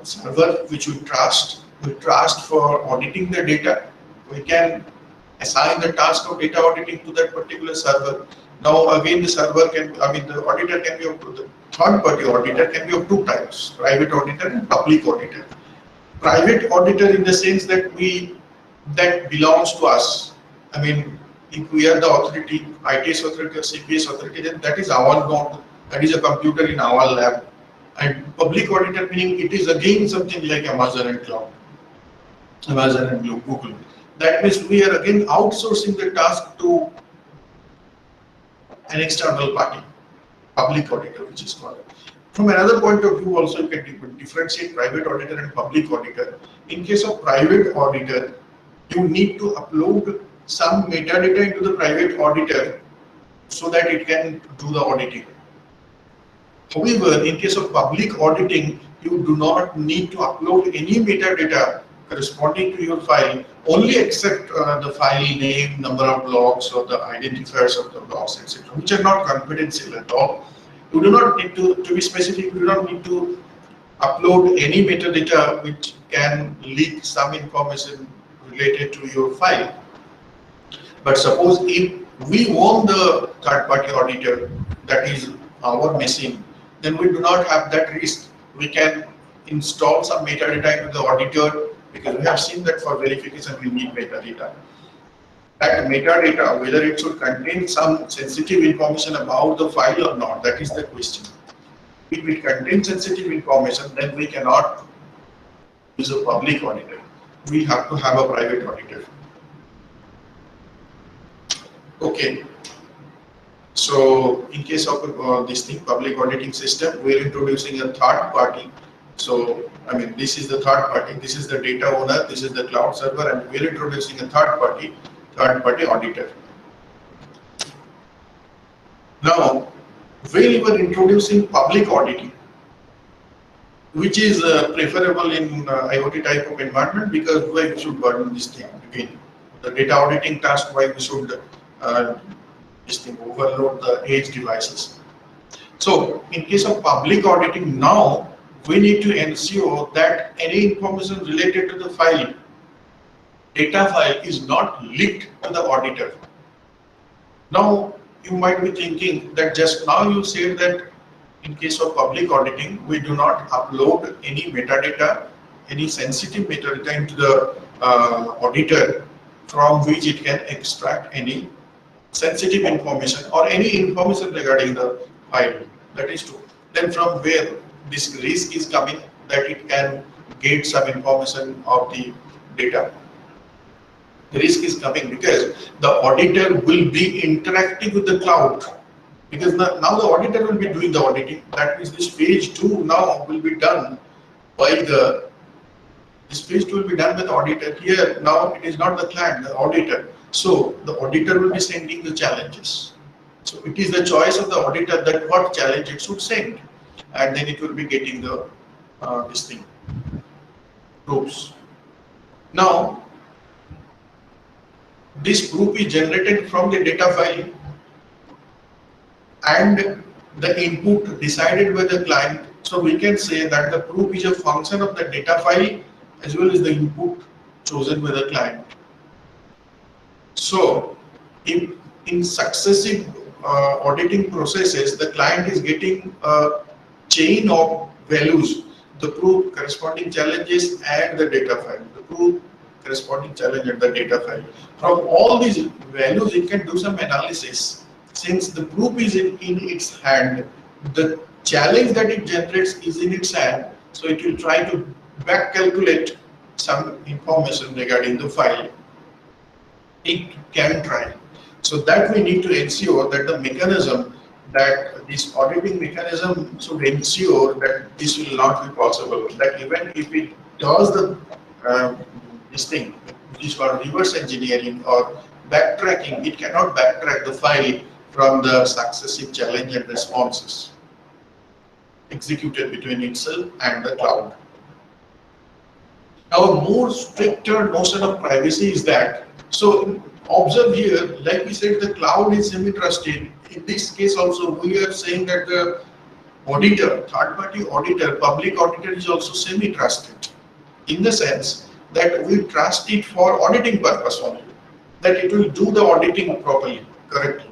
server which we trust for auditing the data. We can assign the task of data auditing to that particular server. Now again the server can, the auditor can be of the third-party auditor can be of two types, private auditor and public auditor. Private auditor in the sense that that belongs to us. If we are the authority, ITS authority or CPS authority, then that is our node, that is a computer in our lab. And public auditor meaning it is again something like Amazon and cloud, Amazon and Google. That means we are again outsourcing the task to an external party, public auditor, which is called. From another point of view, also you can differentiate private auditor and public auditor. In case of private auditor, you need to upload some metadata into the private auditor so that it can do the auditing. However, in case of public auditing, you do not need to upload any metadata corresponding to your file, only except the file name, number of blocks, or the identifiers of the blocks, etc., which are not confidential at all. You do not need to be specific, you do not need to upload any metadata which can leak some information related to your file. But suppose if we own the third-party auditor, that is our machine, then we do not have that risk. We can install some metadata into the auditor, because we have seen that for verification we need metadata. That metadata, whether it should contain some sensitive information about the file or not, that is the question. If it contains sensitive information, then we cannot use a public auditor. We have to have a private auditor. Okay. So in case of this thing, public auditing system, we are introducing a third party. So this is the third party, this is the data owner, this is the cloud server, and we are introducing a third party auditor. Now, when you are introducing public auditing, which is preferable in IoT type of environment, because why we should burden this thing again? The data auditing task, why we should overload the edge devices. So in case of public auditing, now we need to ensure that any information related to the file, data file, is not leaked to the auditor. Now you might be thinking that just now you said that in case of public auditing, we do not upload any metadata, any sensitive metadata into the auditor from which it can extract any sensitive information or any information regarding the file. That is true. Then from where this risk is coming that it can get some information of the data? The risk is coming because the auditor will be interacting with the cloud, because now the auditor will be doing the auditing. That means this phase 2 now will be done by this phase 2 will be done by the auditor. Here now it is not the client, the auditor. So the auditor will be sending the challenges. So it is the choice of the auditor that what challenge it should send, and then it will be getting the this thing groups. Now this group is generated from the data file and the input decided by the client So we can say that the proof is a function of the data file as well as the input chosen by the client. So in successive auditing processes, the client is getting a chain of values, the proof, corresponding challenges, and the data file. The proof, corresponding challenge, and the data file. From all these values, it can do some analysis. Since the proof is in its hand, the challenge that it generates is in its hand, so it will try to back calculate some information regarding the file. It can try. So that we need to ensure that the mechanism, that this auditing mechanism should ensure that this will not be possible. That even if it does this thing, which is called reverse engineering or backtracking, it cannot backtrack the file from the successive challenge and responses executed between itself and the cloud. Now, a more stricter notion of privacy is that, so observe here, like we said, the cloud is semi-trusted. In this case also, we are saying that the auditor, third-party auditor, public auditor is also semi-trusted, in the sense that we trust it for auditing purpose only, that it will do the auditing properly, correctly.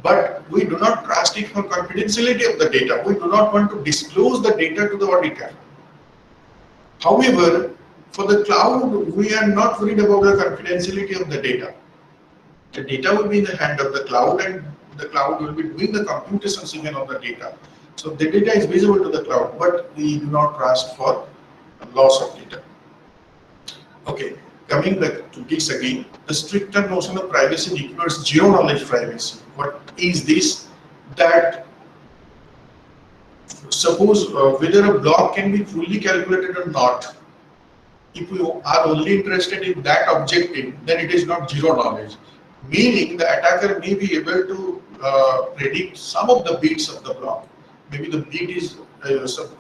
But we do not trust it for confidentiality of the data. We do not want to disclose the data to the auditor. However, for the cloud, we are not worried about the confidentiality of the data. The data will be in the hand of the cloud, and the cloud will be doing the computations even on the data. So the data is visible to the cloud, but we do not trust for loss of data. Okay, coming back to this again, the stricter notion of privacy requires zero knowledge privacy. What is this? That suppose whether a block can be fully calculated or not, if we are only interested in that objective, then it is not zero knowledge. Meaning the attacker may be able to predict some of the bits of the block. Maybe the bit is,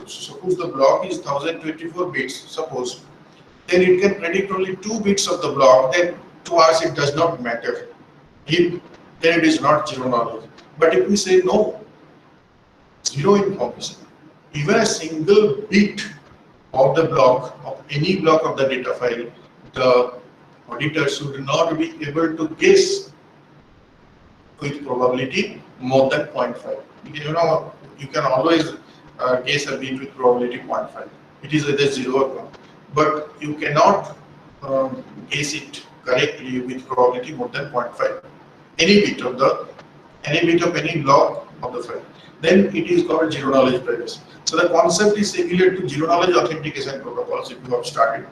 suppose the block is 1024 bits, suppose, then it can predict only 2 bits of the block, then to us it does not matter. Then it is not zero knowledge. But if we say no, zero information, even a single bit of the block, of any block of the data file, the auditor should not be able to guess with probability more than 0.5. You know, you can always guess a bit with probability 0.5. It is either 0 or 1. But you cannot guess it correctly with probability more than 0.5. Any bit of any block of the file. Then it is called zero knowledge privacy. So the concept is similar to zero knowledge authentication protocols. If you have started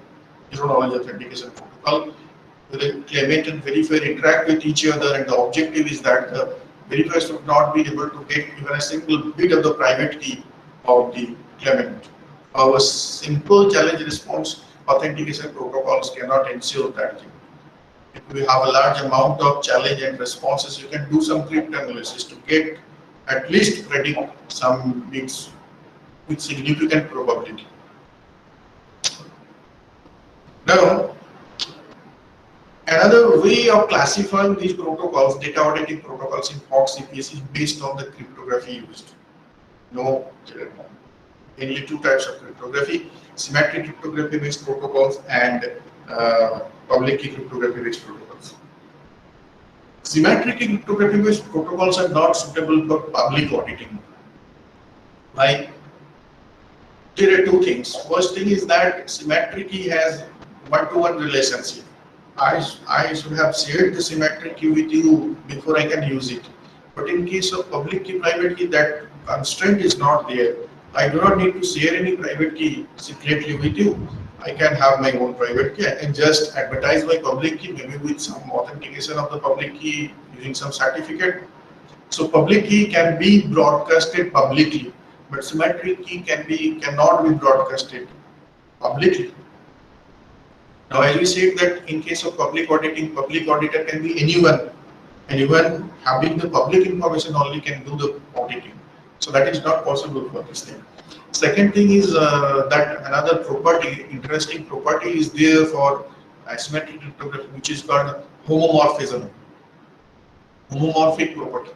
zero knowledge authentication protocol, where the claimant and verifier interact with each other, and the objective is that the verifier should not be able to get even a single bit of the private key of the claimant. Our simple challenge response authentication protocols cannot ensure that thing. If we have a large amount of challenge and responses, you can do some cryptanalysis to get at least predict some bits with significant probability. Now, another way of classifying these protocols, data auditing protocols in FOG-CPS, is based on the cryptography used. No, mainly 2 types of cryptography: symmetric cryptography based protocols and public key cryptography based protocols. Symmetric cryptography based protocols are not suitable for public auditing. Like, there are 2 things. First thing is that symmetric key has one-to-one relationship. I should have shared the symmetric key with you before I can use it. But in case of public key, private key, that constraint is not there. I do not need to share any private key secretly with you. I can have my own private key and just advertise my public key, maybe with some authentication of the public key using some certificate. So public key can be broadcasted publicly, but symmetric key cannot be broadcasted publicly. Now, as we said that in case of public auditing, public auditor can be anyone. Anyone having the public information only can do the auditing. So that is not possible for this thing. Second thing is that another property, interesting property is there for asymmetric cryptography, which is called homomorphism. Homomorphic property,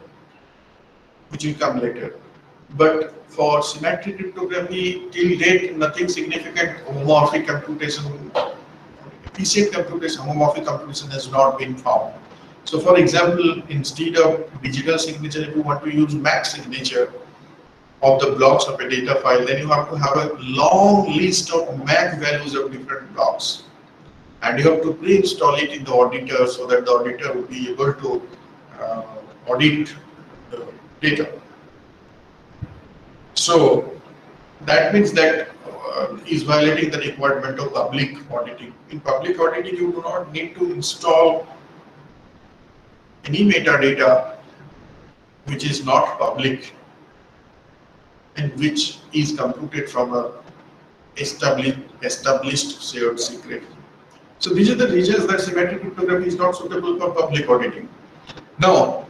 which will come later. But for symmetric cryptography, till date, nothing significant homomorphic computation, efficient computation, homomorphic computation has not been found. So for example, instead of digital signature, if you want to use MAC signature of the blocks of a data file, then you have to have a long list of MAC values of different blocks. And you have to pre-install it in the auditor so that the auditor will be able to audit the data. So that means that is violating the requirement of public auditing. In public auditing, you do not need to install any metadata which is not public and which is computed from a established shared secret. So these are the reasons that symmetric cryptography is not suitable for public auditing. Now,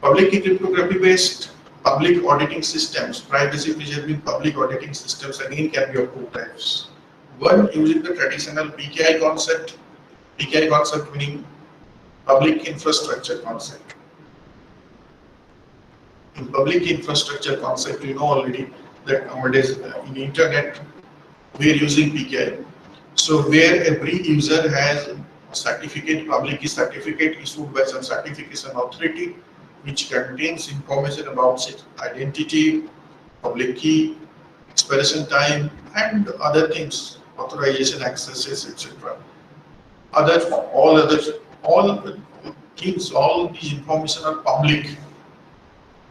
public cryptography based public auditing systems, privacy preserving public auditing systems again can be of two types. One, using the traditional PKI concept meaning public infrastructure concept. In public infrastructure concept, you know already that nowadays in internet we are using PKI. So where every user has a certificate, public key certificate issued by some certification authority, which contains information about its identity, public key, expiration time, and other things, authorization accesses, etc. All things, all these information are public,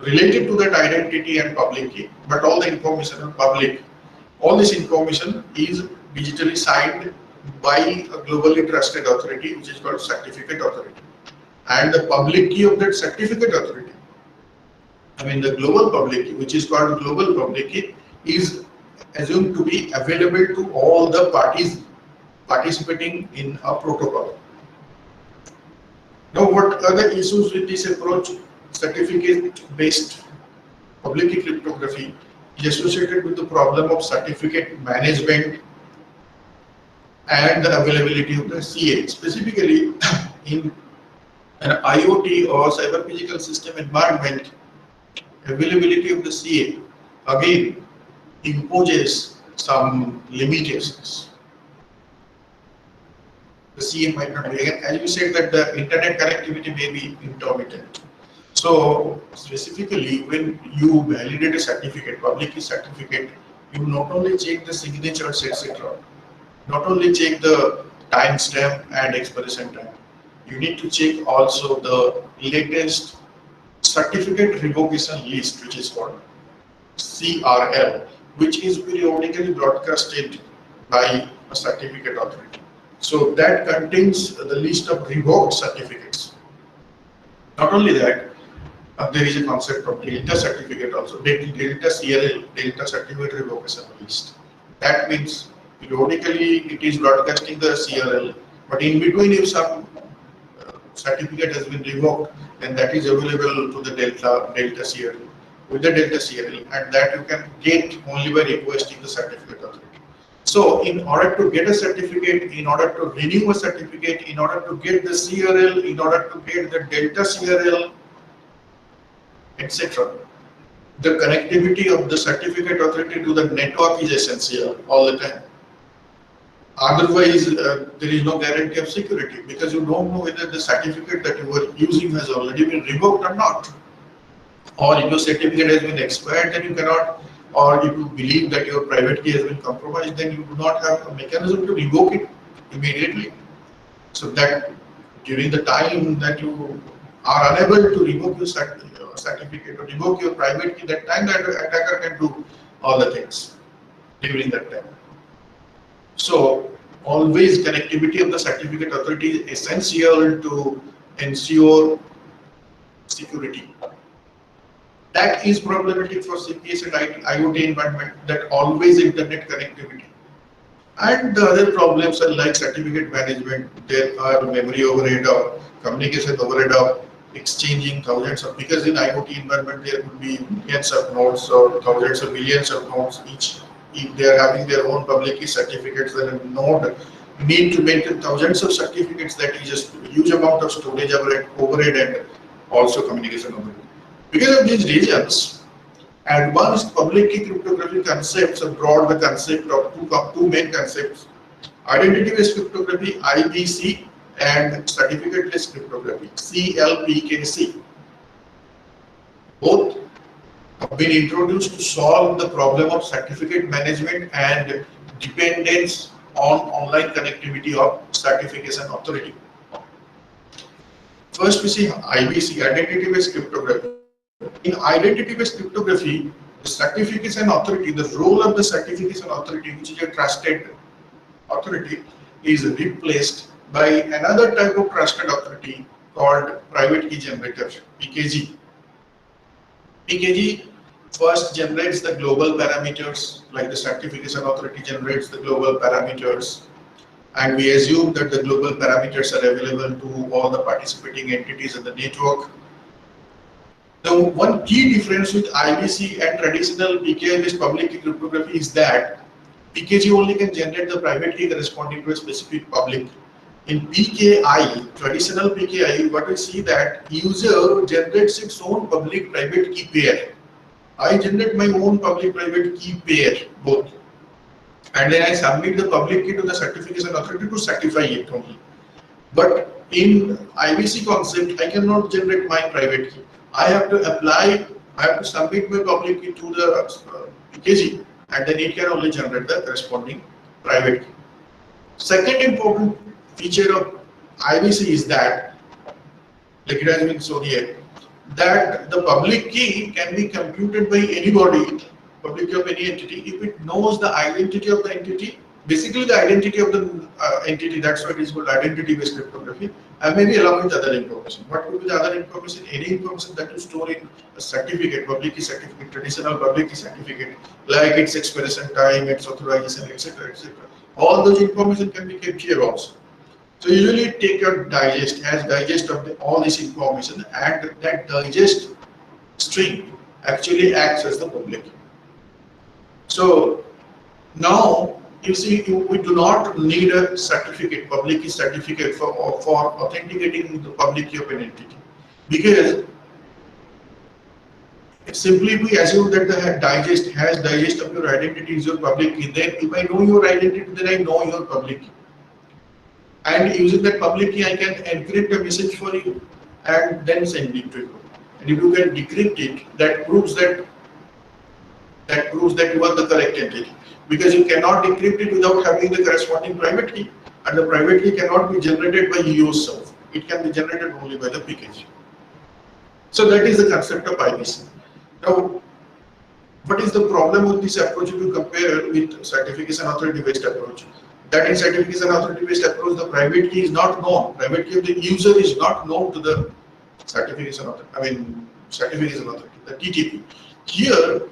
related to that identity and public key, but all the information are public. All this information is digitally signed by a globally trusted authority, which is called certificate authority. And the public key of that certificate authority, the global public key, which is called global public key, is assumed to be available to all the parties participating in a protocol. Now, what are the issues with this approach? Certificate-based public key cryptography is associated with the problem of certificate management and the availability of the CA. Specifically, in an IoT or cyber physical system environment, availability of the CA again imposes some limitations. The CA might not be, as you said, that the internet connectivity may be intermittent. So specifically, when you validate a certificate, public key certificate, you not only check the signatures, etc., not only check the timestamp and expiration time, you need to check also the latest certificate revocation list, which is called CRL, which is periodically broadcasted by a certificate authority. So that contains the list of revoked certificates. Not only that, there is a concept of delta certificate also, delta CRL, delta certificate revocation list. That means periodically it is broadcasting the CRL, but in between if some certificate has been revoked, then that is available to the delta CRL, with the delta CRL, and that you can get only by requesting the certificate authority. So in order to get a certificate, in order to renew a certificate, in order to get the CRL, in order to get the delta CRL, etc., the connectivity of the certificate authority to the network is essential all the time. Otherwise, there is no guarantee of security, because you don't know whether the certificate that you were using has already been revoked or not. Or if your certificate has been expired, then you cannot, or if you believe that your private key has been compromised, then you do not have a mechanism to revoke it immediately. So that during the time that you are unable to revoke your certificate or revoke your private key, that time that attacker can do all the things during that time. So always connectivity of the certificate authority is essential to ensure security. That is problematic for CPS and IoT environment, that always internet connectivity. And the other problems are like certificate management. There are memory overhead or communication overhead of exchanging thousands of, because in IoT environment there could be millions of nodes or thousands of millions of nodes each. If they are having their own public key certificates, then a node need to maintain thousands of certificates. That is just a huge amount of storage overhead and also communication overhead. Because of these reasons, advanced public key cryptography concepts have brought the concept of two main concepts: identity-based cryptography (IBC) and certificate-less cryptography (CLPKC). Both have been introduced to solve the problem of certificate management and dependence on online connectivity of certification authority. First, we see IBC, identity-based cryptography. In identity-based cryptography, the certification authority, the role of the certification authority, which is a trusted authority, is replaced by another type of trusted authority called private key generator, PKG. PKG first generates the global parameters, like the certification authority generates the global parameters, and we assume that the global parameters are available to all the participating entities in the network. The one key difference with IBC and traditional PKI-based public key cryptography is that PKG only can generate the private key corresponding to a specific public. In PKI, traditional PKI, what we see that user generates its own public-private key pair. I generate my own public-private key pair, both. And then I submit the public key to the certification authority to certify it only. But in IBC concept, I cannot generate my private key. I have to submit my public key to the PKG, and then it can only generate the corresponding private key. Second important feature of IBC is that, like it has been shown here, that the public key can be computed by anybody, public key of any entity, if it knows the identity of the entity, basically the identity of the entity. That's why it is called identity-based cryptography, and maybe along with other information. What could be the other information? Any information that you store in a certificate, public key certificate, traditional public key certificate, like its expiration time, its authorization, etc., etc. All those information can be kept here also. So usually take your digest of all this information, and that digest string actually acts as the public key. So now you see, we do not need a certificate, public key certificate for authenticating the public key of an entity, because simply we assume that the digest of your identity is your public key. Then if I know your identity, then I know your public key. And using that public key, I can encrypt a message for you and then send it to you. And if you can decrypt it, that proves that you are the correct entity. Because you cannot decrypt it without having the corresponding private key, and the private key cannot be generated by you yourself. It can be generated only by the PKG. So that is the concept of IBC. Now, what is the problem with this approach if you compare with certification authority-based approach? That in certification authority-based approach, the private key is not known. Private key of the user is not known to the certification authority, the TTP. Here,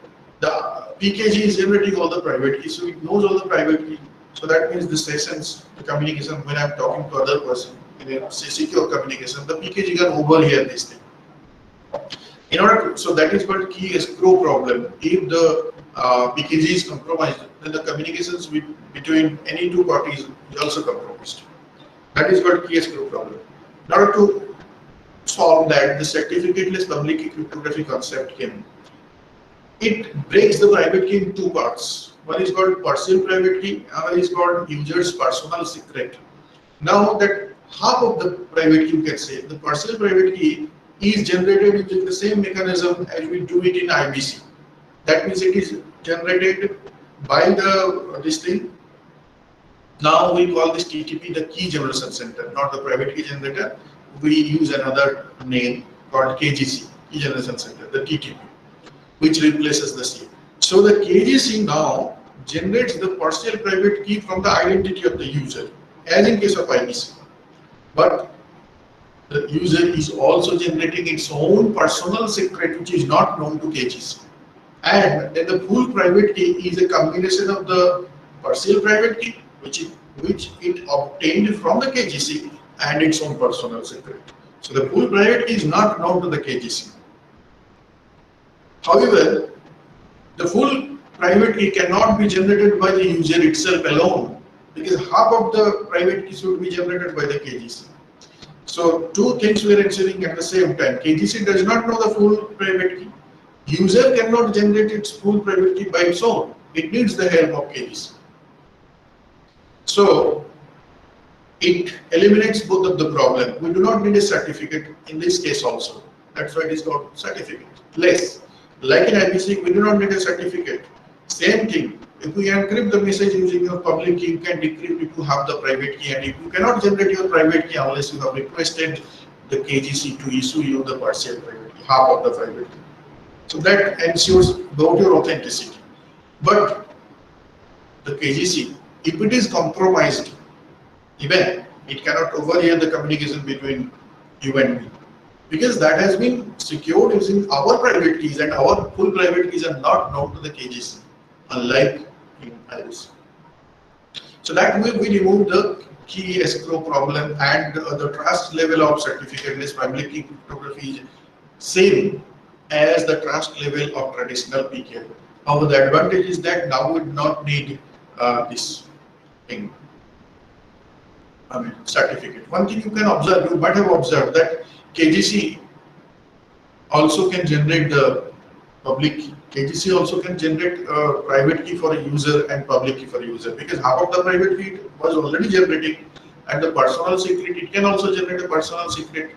the PKG is generating all the private keys, so it knows all the private keys. So that means the sessions, the communication, when I'm talking to other person in a secure communication, the PKG can overhear this thing. In order to, so that is called key escrow problem. If the PKG is compromised, then the communications between any two parties is also compromised. That is called key escrow problem. In order to solve that, the certificate-less public key cryptography concept came. It breaks the private key in two parts. One is called partial private key, another is called user's personal secret. Now that half of the private key, you can say, the partial private key is generated using the same mechanism as we do it in IBC. That means it is generated by this thing. Now we call this TTP the key generation center, not the private key generator. We use another name called KGC, key generation center, the TTP, which replaces the C. So the KGC now generates the partial private key from the identity of the user, as in case of IBC. But the user is also generating its own personal secret, which is not known to KGC. And then the full private key is a combination of the partial private key, which it obtained from the KGC, and its own personal secret. So the full private key is not known to the KGC. However, the full private key cannot be generated by the user itself alone, because half of the private key should be generated by the KGC. So two things we are ensuring at the same time. KGC does not know the full private key. User cannot generate its full private key by its own. It needs the help of KGC. So it eliminates both of the problem. We do not need a certificate in this case also. That's why it is called certificate. Less. Like in IBC, we do not need a certificate. Same thing. If we encrypt the message using your public key, you can decrypt if you have the private key, and if you cannot generate your private key unless you have requested the KGC to issue you the partial private key, half of the private key. So that ensures both your authenticity. But the KGC, if it is compromised, even it cannot overhear the communication between you and me, because that has been secured using our private keys, and our full private keys are not known to the KGC, unlike in IBC. So that way we remove the key escrow problem, and the trust level of certificate-less public key cryptography is same as the trust level of traditional PKI. However, the advantage is that now we do not need this thing. Certificate. One thing you can observe, you might have observed that KGC also can generate the public key. KGC also can generate a private key for a user and public key for a user, because half of the private key was already generating, and the personal secret, it can also generate a personal secret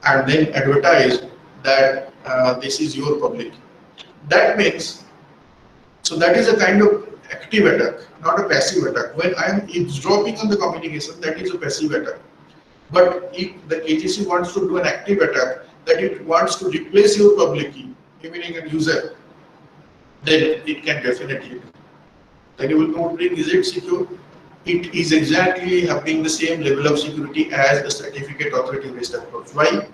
and then advertise that this is your public key. That means, so that is a kind of active attack, not a passive attack. When I am eavesdropping on the communication, that is a passive attack. But if the KGC wants to do an active attack, that it wants to replace your public key, even a user, then it can definitely do. Then you will not bring, is it secure? It is exactly having the same level of security as the certificate authority based approach. Why?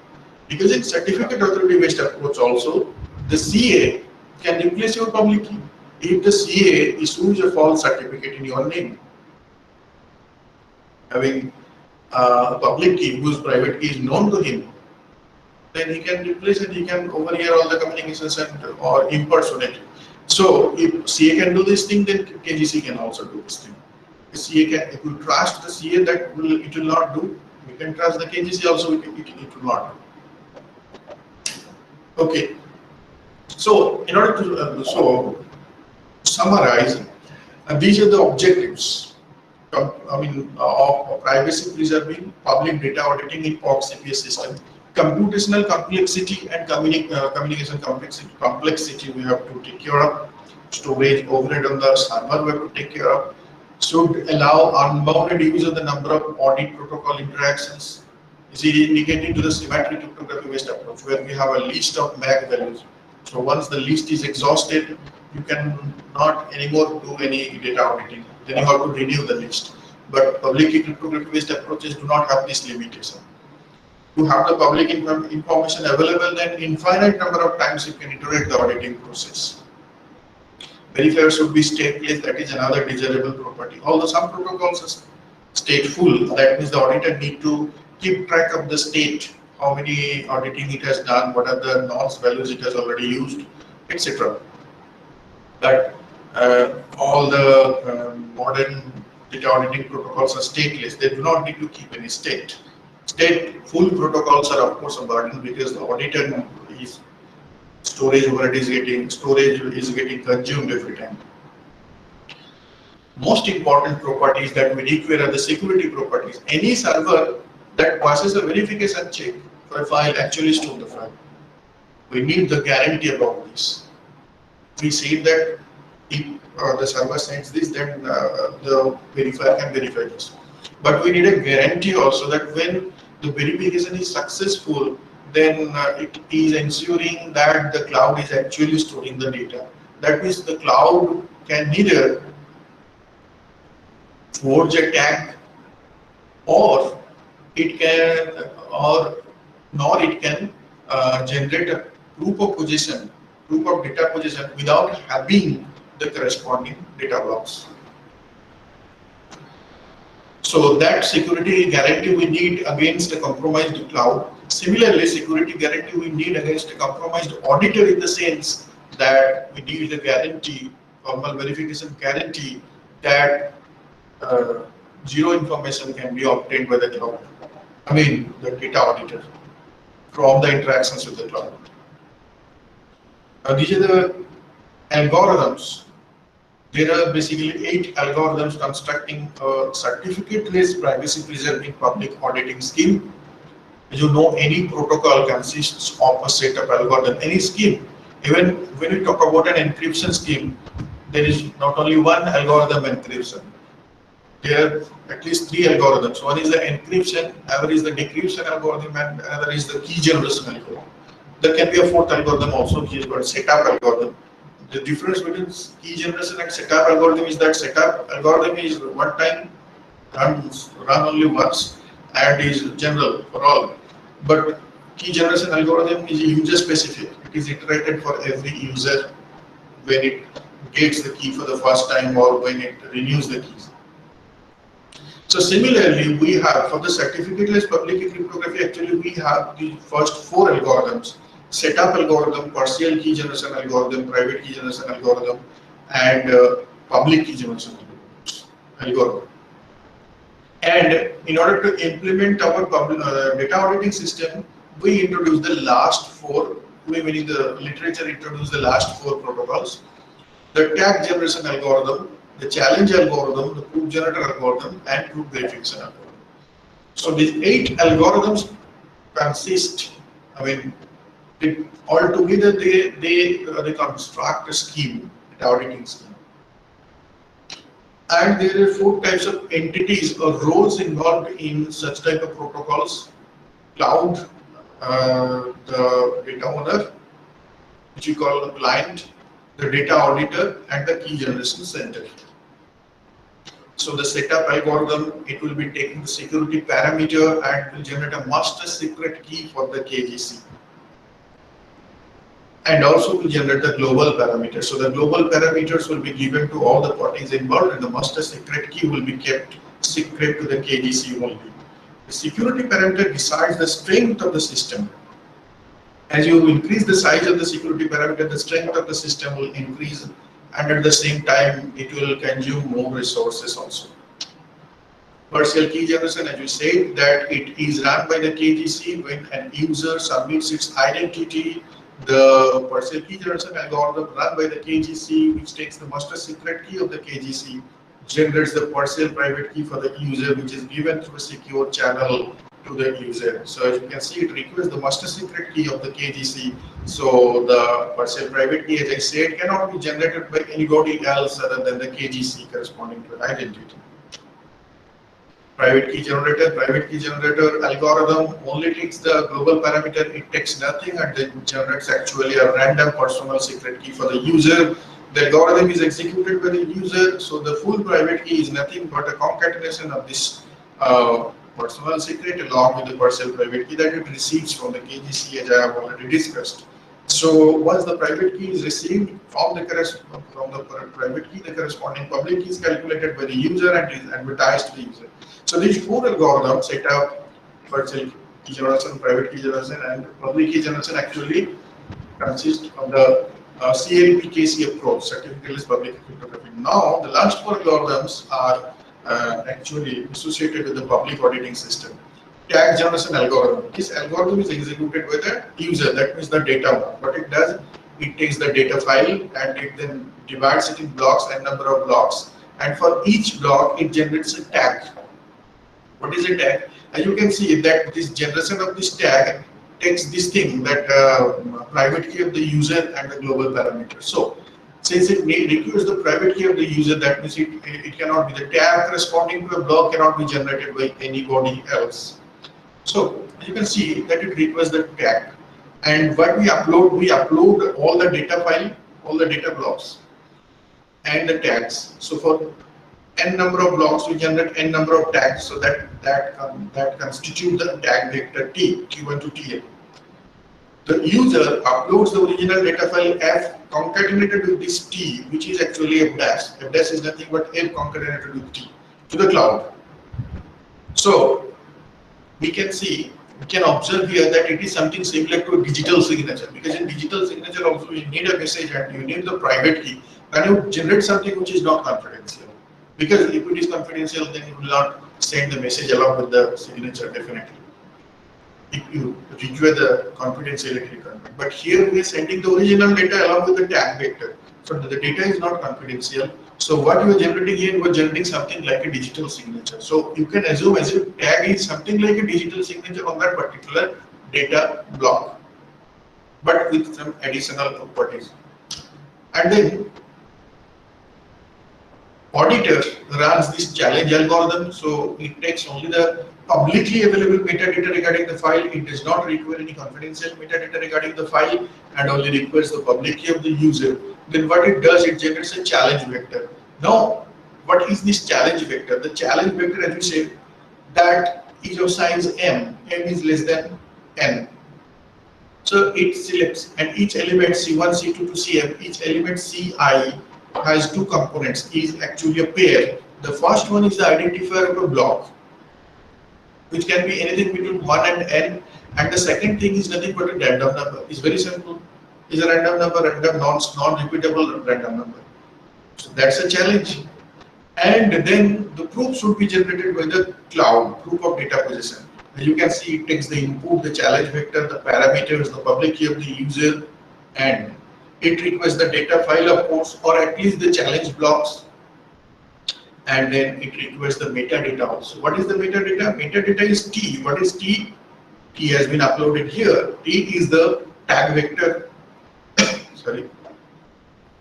Because in certificate authority based approach also, the CA can replace your public key. If the CA issues a false certificate in your name, having a public key whose private key is known to him, then he can replace it, he can overhear all the communications and or impersonate. So if CA can do this thing, then KGC can also do this thing. If CA can, if you trust the CA, that it will not do. You can trust the KGC also, it will not do. Okay. So in order to summarize, these are the objectives of privacy preserving, public data auditing in FOG-CPS system. Computational complexity and communication complexity we have to take care of. Storage overhead on the server we have to take care of. Should allow unbounded use of the number of audit protocol interactions. Is indicating to the symmetric cryptography based approach, where we have a list of MAC values. So once the list is exhausted, you can not anymore do any data auditing. Then you have to renew the list. But public key cryptography based approaches do not have this limitation. To have the public information available, then infinite number of times you can iterate the auditing process. Verifier should be stateless, that is another desirable property. Although some protocols are stateful, that means the auditor need to keep track of the state, how many auditing it has done, what are the nonce values it has already used, etc. But all the modern data auditing protocols are stateless. They do not need to keep any state. Stateful protocols are of course a burden, because the auditor is storage is getting consumed every time. Most important properties that we require are the security properties. Any server that passes a verification check for a file actually stole the file. We need the guarantee about this. We say that if the server sends this, then the verifier can verify this. But we need a guarantee also that when the verification is successful, then it is ensuring that the cloud is actually storing the data. That means the cloud can neither forge a tag, or it can, nor it can generate a proof of possession, proof of data possession without having the corresponding data blocks. So that security guarantee we need against a compromised cloud. Similarly, security guarantee we need against a compromised auditor, in the sense that we need a guarantee, formal verification guarantee, that zero information can be obtained by the cloud. the data auditor from the interactions with the cloud. Now these are the algorithms. There are basically 8 algorithms constructing a certificate-less privacy-preserving public auditing scheme. As you know, any protocol consists of a set of algorithm. Any scheme, even when we talk about an encryption scheme, there is not only one algorithm encryption. There are at least 3 algorithms. One is the encryption, another is the decryption algorithm, and another is the key generation algorithm. There can be a 4th algorithm also, which is called setup algorithm. The difference between key generation and setup algorithm is that setup algorithm is one time run only once and is general for all. But key generation algorithm is user specific. It is iterated for every user when it gets the key for the first time or when it renews the keys. So similarly, we have for the certificate-less public key cryptography, actually we have the first 4 algorithms: setup algorithm, partial key generation algorithm, private key generation algorithm, and public key generation algorithm. And in order to implement our data auditing system, we introduced the last 4, meaning the literature introduced the last 4 protocols: the tag generation algorithm, the challenge algorithm, the proof generator algorithm, and proof verification algorithm. So these 8 algorithms consist, altogether they construct a scheme, an auditing scheme. And there are 4 types of entities or roles involved in such type of protocols: cloud, the data owner, which we call the client, the data auditor, and the key generation center. So the setup algorithm, it will be taking the security parameter and will generate a master secret key for the KGC. And also will generate the global parameters. So the global parameters will be given to all the parties involved, and the master secret key will be kept secret to the KGC only. The security parameter decides the strength of the system. As you increase the size of the security parameter, the strength of the system will increase, and at the same time, it will consume more resources also. Partial key generation, as you said, that it is run by the KGC when an user submits its identity. The partial key generation algorithm run by the KGC, which takes the master secret key of the KGC, generates the partial private key for the user, which is given through a secure channel to the user. So as you can see, it requires the master secret key of the KGC. So the partial private key, as I said, cannot be generated by anybody else other than the KGC corresponding to an identity. Private key generator algorithm only takes the global parameter. It takes nothing and then generates actually a random personal secret key for the user. The algorithm is executed by the user, so the full private key is nothing but a concatenation of this personal secret along with the partial private key that it receives from the KGC, as I have already discussed. So once the private key is received from the private key, the corresponding public key is calculated by the user and is advertised to the user. So these 4 algorithms, setup, partial key generation, private key generation, and public key generation, actually consist of the CLPKC approach, certificate-less public cryptography. Now, the last 4 algorithms are actually associated with the public auditing system. Tag generation algorithm. This algorithm is executed by the user, that means the data owner. What it does, it takes the data file and it then divides it in blocks and number of blocks. And for each block, it generates a tag. What is a tag? As you can see that this generation of this tag takes this thing, that private key of the user and the global parameter. So since it requires the private key of the user, that means it cannot be, the tag corresponding to a block cannot be generated by anybody else. So you can see that it requires the tag. And what we upload all the data file, all the data blocks and the tags. So for n number of blocks, we generate n number of tags, so that constitute the tag vector T1 to Tn. The user uploads the original data file F concatenated with this T, which is actually F dash. F dash is nothing but F concatenated with T to the cloud. So we can observe here that it is something similar to a digital signature, because in digital signature also you need a message and you need the private key. When you generate something which is not confidential, because if it is confidential, then you will not send the message along with the signature definitely. if you require the confidentiality requirement. But here we are sending the original data along with the tag vector. So the data is not confidential. So what you are generating here, you are generating something like a digital signature. So you can assume as if tag is something like a digital signature on that particular data block, but with some additional properties. And then auditor runs this challenge algorithm, so it takes only the publicly available metadata regarding the file. It does not require any confidential metadata regarding the file and only requires the public key of the user. Then what it does, it generates a challenge vector. Now, what is this challenge vector? The challenge vector, as we said, that is of size m. M is less than n. So it selects, and each element C1, C2 to Cm, each element Ci has two components, is actually a pair. The first one is the identifier of a block, which can be anything between 1 and n, and the second thing is nothing but a random number. It's very simple. It's a random number, random non-repeatable random number. So that's a challenge. And then the proof should be generated by the cloud, proof of data possession. As you can see, it takes the input, the challenge vector, the parameters, the public key of the user, and it requires the data file, of course, or at least the challenge blocks, and then it requires the metadata also. What is the metadata? Metadata is T. What is T? T has been uploaded here. T is the tag vector, sorry,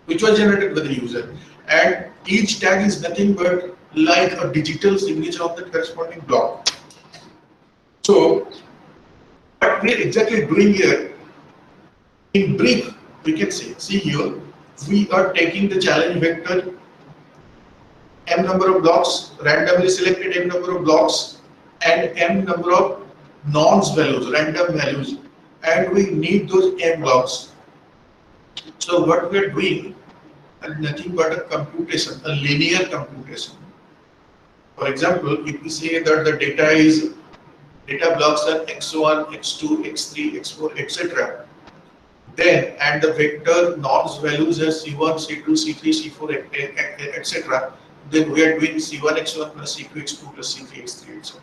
which was generated by the user, and each tag is nothing but like a digital signature of the corresponding block. So what we are exactly doing here, in brief, we can say, see here, we are taking the challenge vector, m number of blocks, randomly selected m number of blocks, and m number of nonce values, random values, and we need those m blocks. So what we are doing is nothing but a computation, a linear computation. For example, if we say that the data blocks are x1, x2, x3, x4, etc. Then, and the vector nonce values are c1, c2, c3, c4, etc. Then we are doing c1, x1 plus c2, x2 plus c3, x3, etc.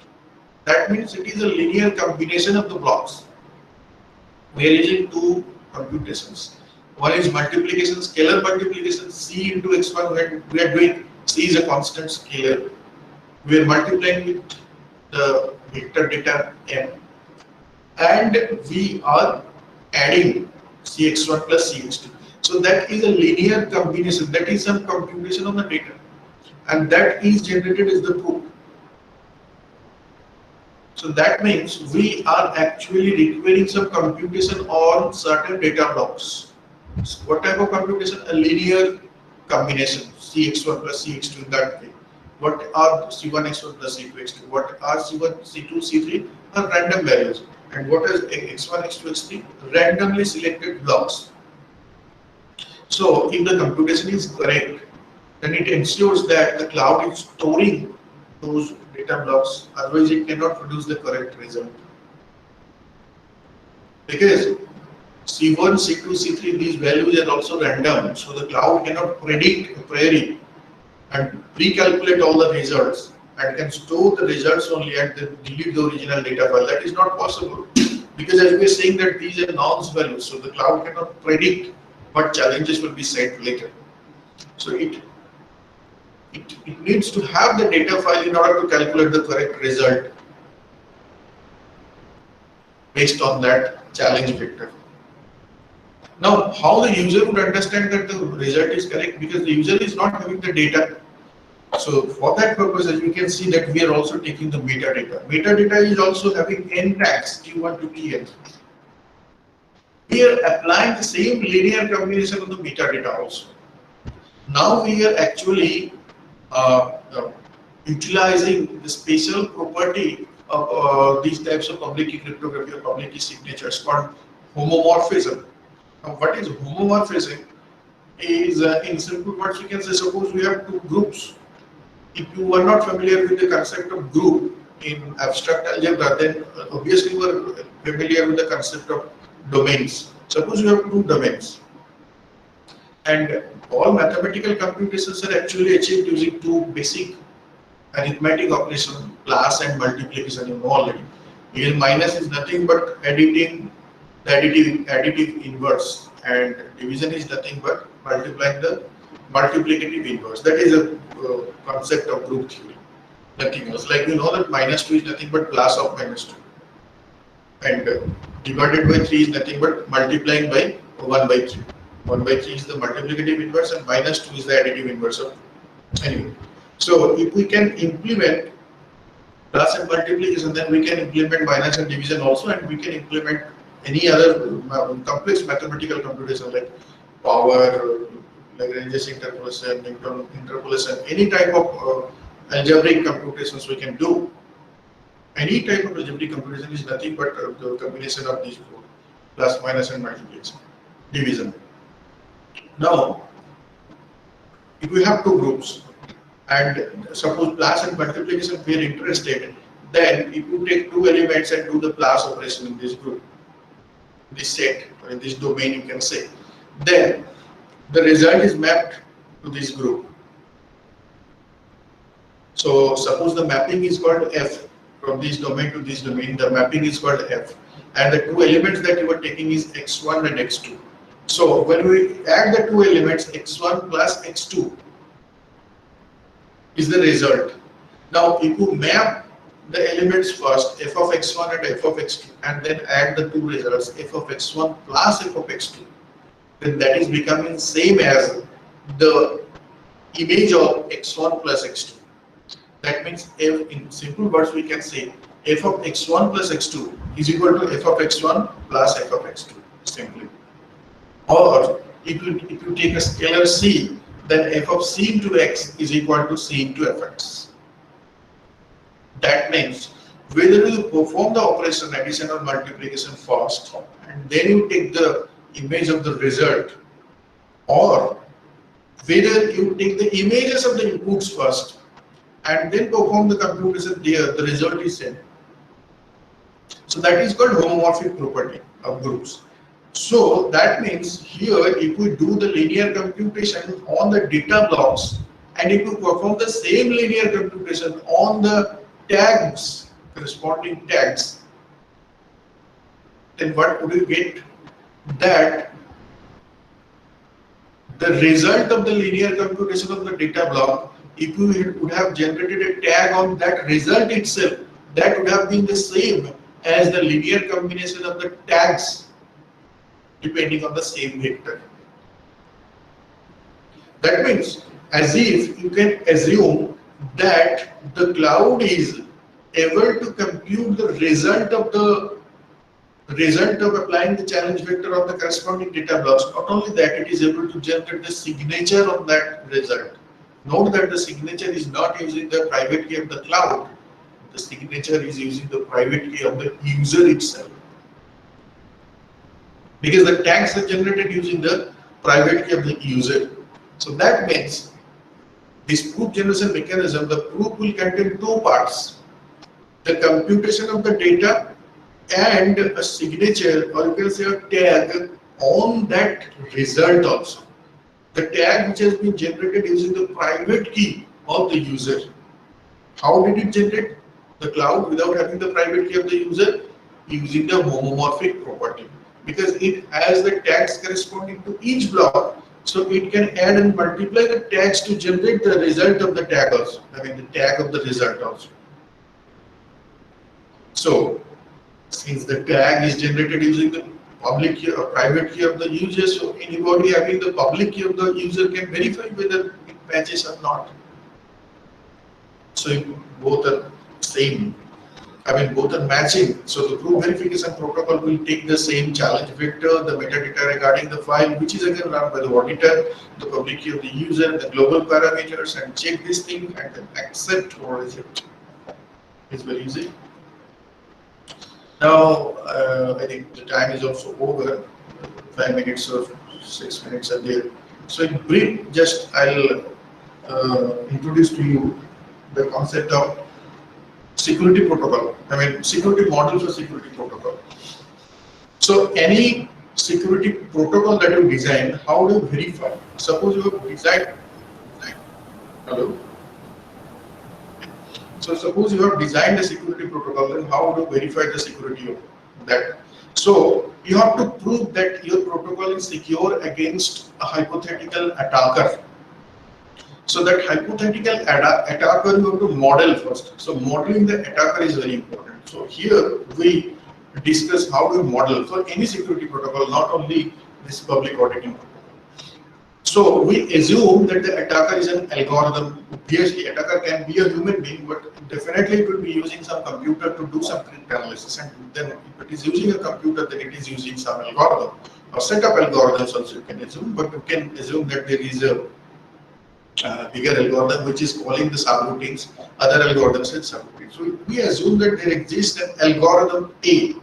That means it is a linear combination of the blocks. We are using two computations. One is multiplication, scalar multiplication, c into x1, when we are doing c is a constant scalar. We are multiplying with the vector data m, and we are adding cx1 plus cx2. So that is a linear combination, that is some computation of the data, and that is generated as the proof. So that means we are actually requiring some computation on certain data blocks. So what type of computation? A linear combination, cx1 plus cx2 in that way. What are c1, x1 plus c2, x2? What are c1, c2, c3? Are random values. And what is x1, x2, x3? Randomly selected blocks. So if the computation is correct, then it ensures that the cloud is storing those data blocks. Otherwise, it cannot produce the correct result. Because C1, C2, C3, these values are also random, so the cloud cannot predict a query and recalculate all the results and can store the results only and then delete the original data file. That is not possible, because as we are saying that these are nonce values, so the cloud cannot predict what challenges will be set later. So it needs to have the data file in order to calculate the correct result based on that challenge vector. Now, how the user would understand that the result is correct, because the user is not having the data. So for that purpose, as you can see that we are also taking the metadata. Metadata is also having n tags, T1 to Tn. We are applying the same linear combination of the metadata also. Now we are actually utilizing the special property of these types of public key cryptography or public key signatures called homomorphism. Now, what is homomorphism? Is in simple words, you can say, suppose we have two groups. If you are not familiar with the concept of group in abstract algebra, then obviously you are familiar with the concept of domains. Suppose you have two domains, and all mathematical computations are actually achieved using two basic arithmetic operations, plus and multiplication, you know already. Here minus is nothing but additive inverse, and division is nothing but multiplying the multiplicative inverse. That is a concept of group theory. Nothing else. Like you know that minus 2 is nothing but plus of minus 2, and divided by 3 is nothing but multiplying by 1 by 3. 1 by 3 is the multiplicative inverse, and minus 2 is the additive inverse of 2. Anyway, so if we can implement plus and multiplication, then we can implement minus and division also, and we can implement any other complex mathematical computation like power, Lagrange's interpolation, Newton interpolation, any type of algebraic computations we can do. Any type of algebraic computation is nothing but the combination of these four, plus, minus, and multiplication, division. Now, if we have two groups, and suppose plus and multiplication we are interested, then if you take two elements and do the plus operation in this group, this set, or in this domain you can say, then the result is mapped to this group. So suppose the mapping is called F, from this domain to this domain, the mapping is called F, and the two elements that you are taking is x1 and x2. So when we add the two elements, x1 plus x2 is the result. Now if you map the elements first, f of x1 and f of x2, and then add the two results, f of x1 plus f of x2, then that is becoming same as the image of x1 plus x2. That means f, in simple words we can say f of x1 plus x2 is equal to f of x1 plus f of x2, simply. Or if you take a scalar c, then f of c into x is equal to c into fx. That means whether you perform the operation addition or multiplication first, and then you take the image of the result, or whether you take the images of the inputs first and then perform the computation there, the result is same. So that is called homomorphic property of groups. So that means here if we do the linear computation on the data blocks, and if you perform the same linear computation on the tags, corresponding tags, then what would you get? That the result of the linear computation of the data block, if you would have generated a tag on that result itself, that would have been the same as the linear combination of the tags depending on the same vector. That means as if you can assume that the cloud is able to compute the result of applying the challenge vector on the corresponding data blocks. Not only that, it is able to generate the signature of that result. Note that the signature is not using the private key of the cloud. The signature is using the private key of the user itself. Because the tags are generated using the private key of the user. So that means this proof generation mechanism, the proof will contain two parts: the computation of the data and a signature, or you can say a tag on that result also. The tag which has been generated using the private key of the user. How did it generate? The cloud, without having the private key of the user, using the homomorphic property. Because it has the tags corresponding to each block, so it can add and multiply the tags to generate the result of the tag also. I mean the tag of the result also. So since the tag is generated using the public key or private key of the user, so anybody having the public key of the user can verify whether it matches or not. So if both are same, both are matching, so the proof verification protocol will take the same challenge vector, the metadata regarding the file, which is again run by the auditor, the public key of the user, the global parameters, and check this thing and then accept or reject. It's very easy. Now, I think the time is also over, 5 minutes or 6 minutes are there. So in brief, just I'll introduce to you the concept of security protocol. Security model for security protocol. So any security protocol that you design, how do you verify? Suppose you have designed, hello? So suppose you have designed a security protocol, then how do you verify the security of that? So you have to prove that your protocol is secure against a hypothetical attacker. So that hypothetical attacker you have to model first. So modeling the attacker is very important. So here we discuss how to model for any security protocol, not only this public auditing protocol. So we assume that the attacker is an algorithm. Obviously, attacker can be a human being, but definitely it will be using some computer to do some cryptanalysis. And then if it is using a computer, then it is using some algorithm or set of algorithms also you can assume. But you can assume that there is a bigger algorithm which is calling the subroutines, other algorithms and subroutines. So we assume that there exists an algorithm A,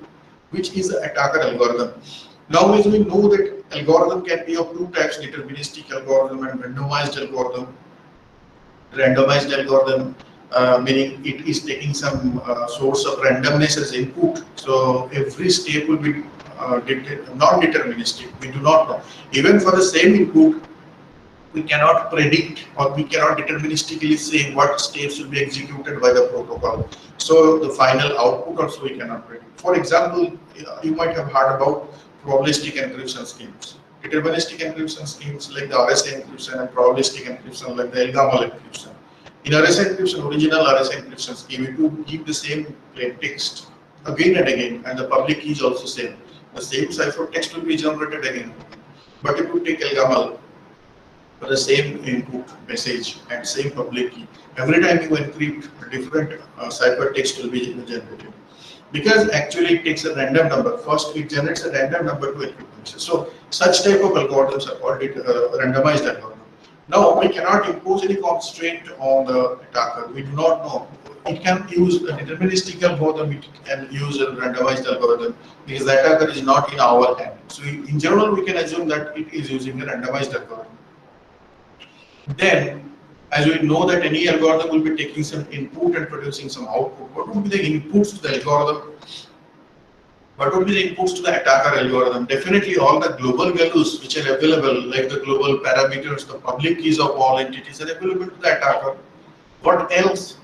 which is the attacker algorithm. Now as we know that algorithm can be of two types, deterministic algorithm and randomized algorithm. Randomized algorithm meaning it is taking some source of randomness as input. So every step will be non-deterministic. We do not know. Even for the same input, we cannot predict or we cannot deterministically say what steps will be executed by the protocol. So the final output also we cannot predict. For example, you might have heard about probabilistic encryption schemes. Deterministic encryption schemes like the RSA encryption and probabilistic encryption like the Allahabad encryption. In RSA encryption, original RSA encryption scheme, it would give the same plain text again and again, and the public key is also same. The same ciphertext will be generated again. But if you take Allahabad, for the same input message and same public key, every time you encrypt, a different ciphertext will be generated. Because actually it takes a random number. First it generates a random number to encrypt the message. So such type of algorithms are called randomized algorithm. Now we cannot impose any constraint on the attacker. We do not know. It can use a deterministic algorithm, it can use a randomized algorithm because the attacker is not in our hand. So in general we can assume that it is using a randomized algorithm. Then, as we know that any algorithm will be taking some input and producing some output, what would be the inputs to the algorithm? What would be the inputs to the attacker algorithm? Definitely all the global values which are available, like the global parameters, the public keys of all entities are available to the attacker. What else?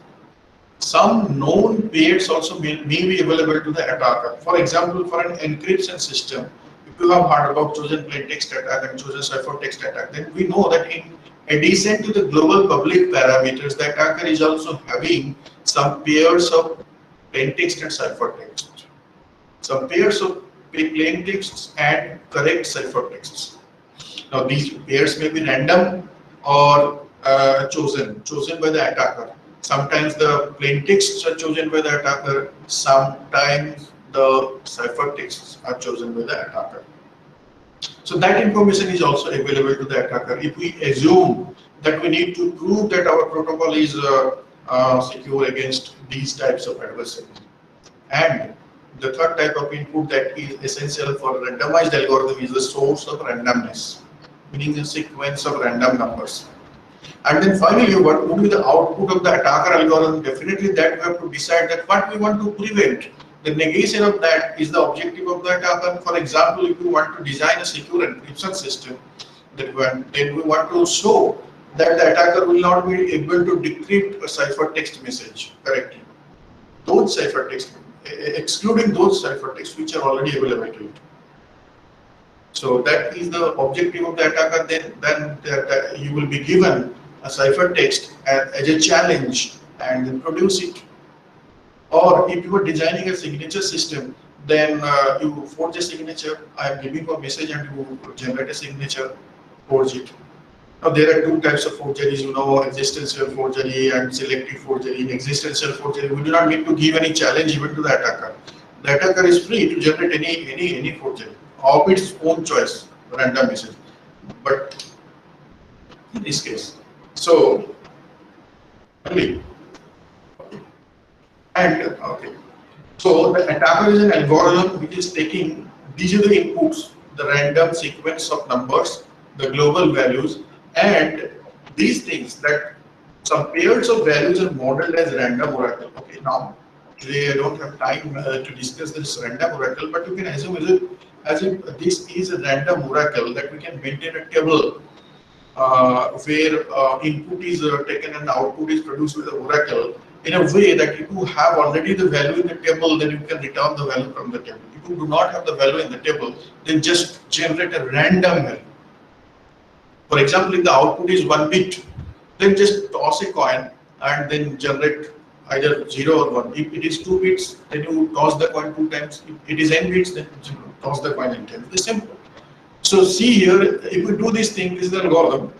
Some known pairs also may be available to the attacker. For example, for an encryption system, if you have heard about chosen plain text attack and chosen ciphertext attack, then we know that in addition to the global public parameters, the attacker is also having some pairs of plain text and ciphertext. Some pairs of plain texts and correct ciphertexts. Now these pairs may be random or chosen by the attacker. Sometimes the plain texts are chosen by the attacker, sometimes the ciphertexts are chosen by the attacker. So that information is also available to the attacker. If we assume that we need to prove that our protocol is secure against these types of adversaries. And the third type of input that is essential for randomized algorithm is the source of randomness, meaning a sequence of random numbers. And then finally, what would be the output of the attacker algorithm? Definitely that we have to decide that what we want to prevent. The negation of that is the objective of the attacker. For example, if you want to design a secure encryption system, then we want to show that the attacker will not be able to decrypt a ciphertext message correctly. Those ciphertext, excluding those ciphertexts which are already available to it. So that is the objective of the attacker. Then you will be given a ciphertext as a challenge and then produce it. Or if you are designing a signature system, then you forge a signature. I am giving a message and you generate a signature, forge it. Now there are two types of forgeries, you know, existential forgery and selective forgery. In existential forgery, we do not need to give any challenge even to the attacker. The attacker is free to generate any forgery of its own choice, random message. But in this case, so only. And okay, so the attacker is an algorithm which is taking these are the inputs, the random sequence of numbers, the global values, and these things that some pairs of values are modeled as random oracle. Okay, now today I don't have time to discuss this random oracle, but you can assume as if this is a random oracle that we can maintain a table where input is taken and output is produced with the oracle. in a way that if you have already the value in the table, then you can return the value from the table. If you do not have the value in the table, then just generate a random value. For example, if the output is 1 bit, then just toss a coin and then generate either 0 or 1. If it is 2 bits, then you toss the coin 2 times. If it is n bits, then you toss the coin n times. It's simple. So see here, if we do this thing, this is the algorithm,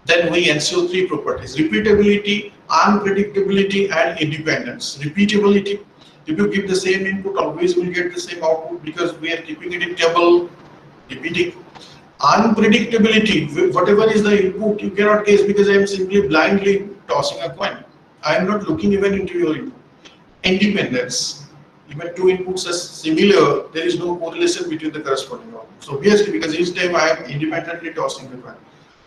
then we ensure 3 properties: repeatability, unpredictability, and independence. Repeatability, if you give the same input, always will get the same output because we are keeping it in table, repeating. Unpredictability, whatever is the input, you cannot guess because I am simply blindly tossing a coin. I am not looking even into your input. Independence, even 2 inputs are similar, there is no correlation between the corresponding outputs. So obviously, because each time I am independently tossing the coin.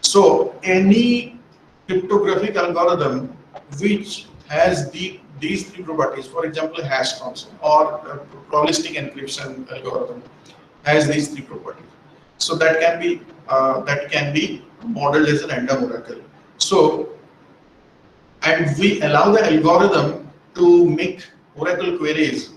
So any cryptographic algorithm which has these 3 properties, for example, hash function or probabilistic encryption algorithm has these 3 properties. So that can be modeled as a random oracle. So, and we allow the algorithm to make oracle queries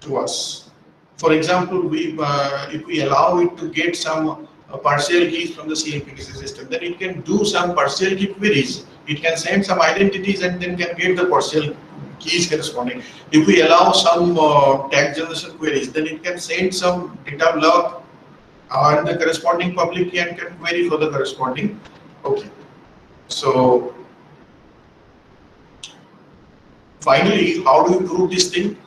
to us. For example, if we allow it to get some partial keys from the CLPDC system, then it can do some partial key queries. It can send some identities and then can get the partial keys corresponding. If we allow some tag generation queries, then it can send some data block and the corresponding public key and can query for the corresponding. Okay. So finally, how do you prove this thing?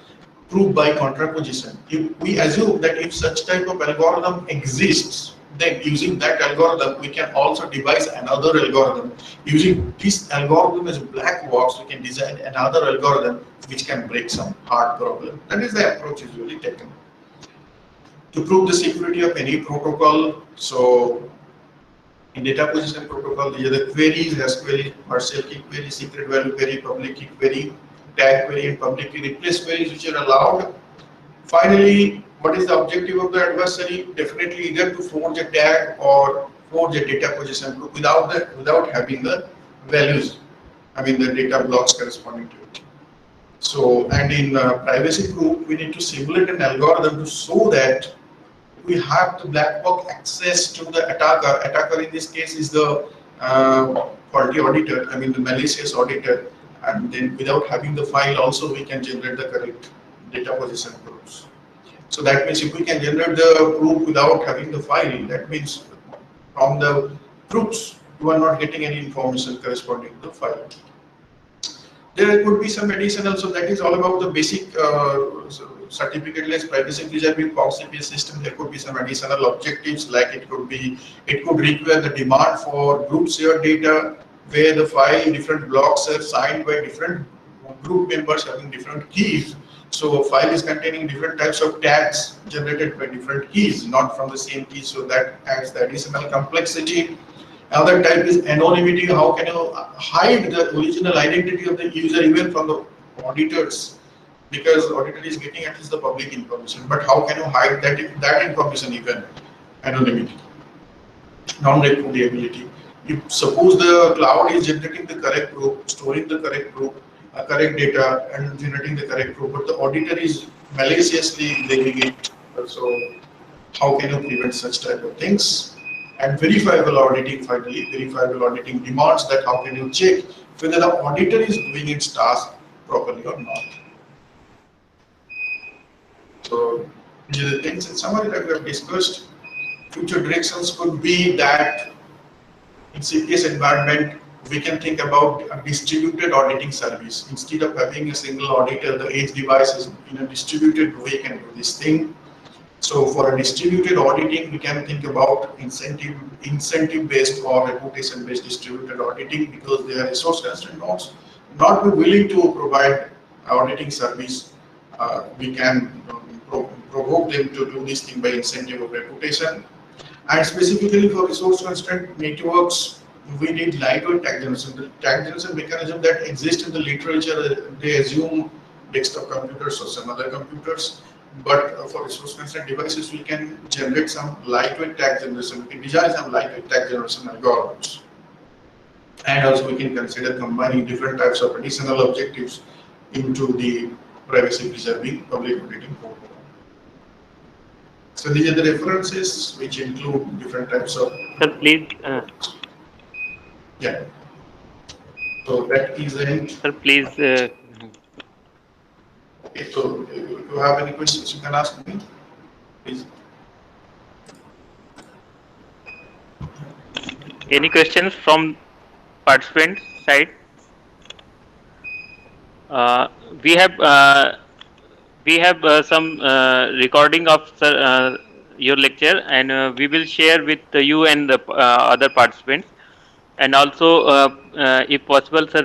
Prove by contraposition. If we assume that if such type of algorithm exists, then using that algorithm, we can also devise another algorithm. Using this algorithm as a black box, we can design another algorithm which can break some hard problem. That is the approach usually taken. To prove the security of any protocol, so in data acquisition protocol, these are the queries: hash query, partial key query, secret value query, public key query, tag query, and public key replace queries, which are allowed. Finally, what is the objective of the adversary? Definitely either to forge a tag or forge a data acquisition without having the values, I mean the data blocks corresponding to it. So, and in privacy proof, we need to simulate an algorithm to show that we have the black box access to the attacker. Attacker in this case is the faulty auditor, I mean the malicious auditor, and then without having the file also we can generate the correct data position proofs. So that means if we can generate the proof without having the file, that means from the proofs you are not getting any information corresponding to the file. There could be some additional, so that is all about the basic certificate-less privacy preserving FOG-CPS system. There could be some additional objectives, like it could require the demand for group shared data, where the file different blocks are signed by different group members having different keys. So a file is containing different types of tags generated by different keys, not from the same key. So that adds the additional complexity. Another type is anonymity. How can you hide the original identity of the user even from the auditors? Because the auditor is getting at least the public information, but how can you hide that information even? Anonymity. Non-repudiability. If suppose the cloud is generating the correct proof, storing the correct proof, correct data, and generating the correct proof, but the auditor is maliciously blaming it. So how can you prevent such type of things? And verifiable auditing, finally, verifiable auditing demands that how can you check whether the auditor is doing its task properly or not. So these are the things in summary that we have discussed. Future directions could be that in CPS environment, we can think about a distributed auditing service. Instead of having a single auditor, the edge devices in a distributed way can do this thing. So for a distributed auditing, we can think about incentive-based or reputation-based distributed auditing, because they are resource constrained nodes. Not be willing to provide auditing service, we can provoke them to do this thing by incentive of reputation. And specifically for resource constrained networks, we need lightweight tag generation. The tag generation mechanism that exists in the literature, they assume desktop computers or some other computers. But for resource constrained devices, we can generate some lightweight tag generation. We can design some lightweight tag generation algorithms. And also we can consider combining different types of additional objectives into the privacy preserving public auditing program. So these are the references which include different types of. Sir, please. Yeah. So that is the. Sir, please. Okay, so if you have any questions, you can ask me, please. Any questions from participants side? We have some recording of your lecture, and we will share with you and the other participants. And also, if possible, sir,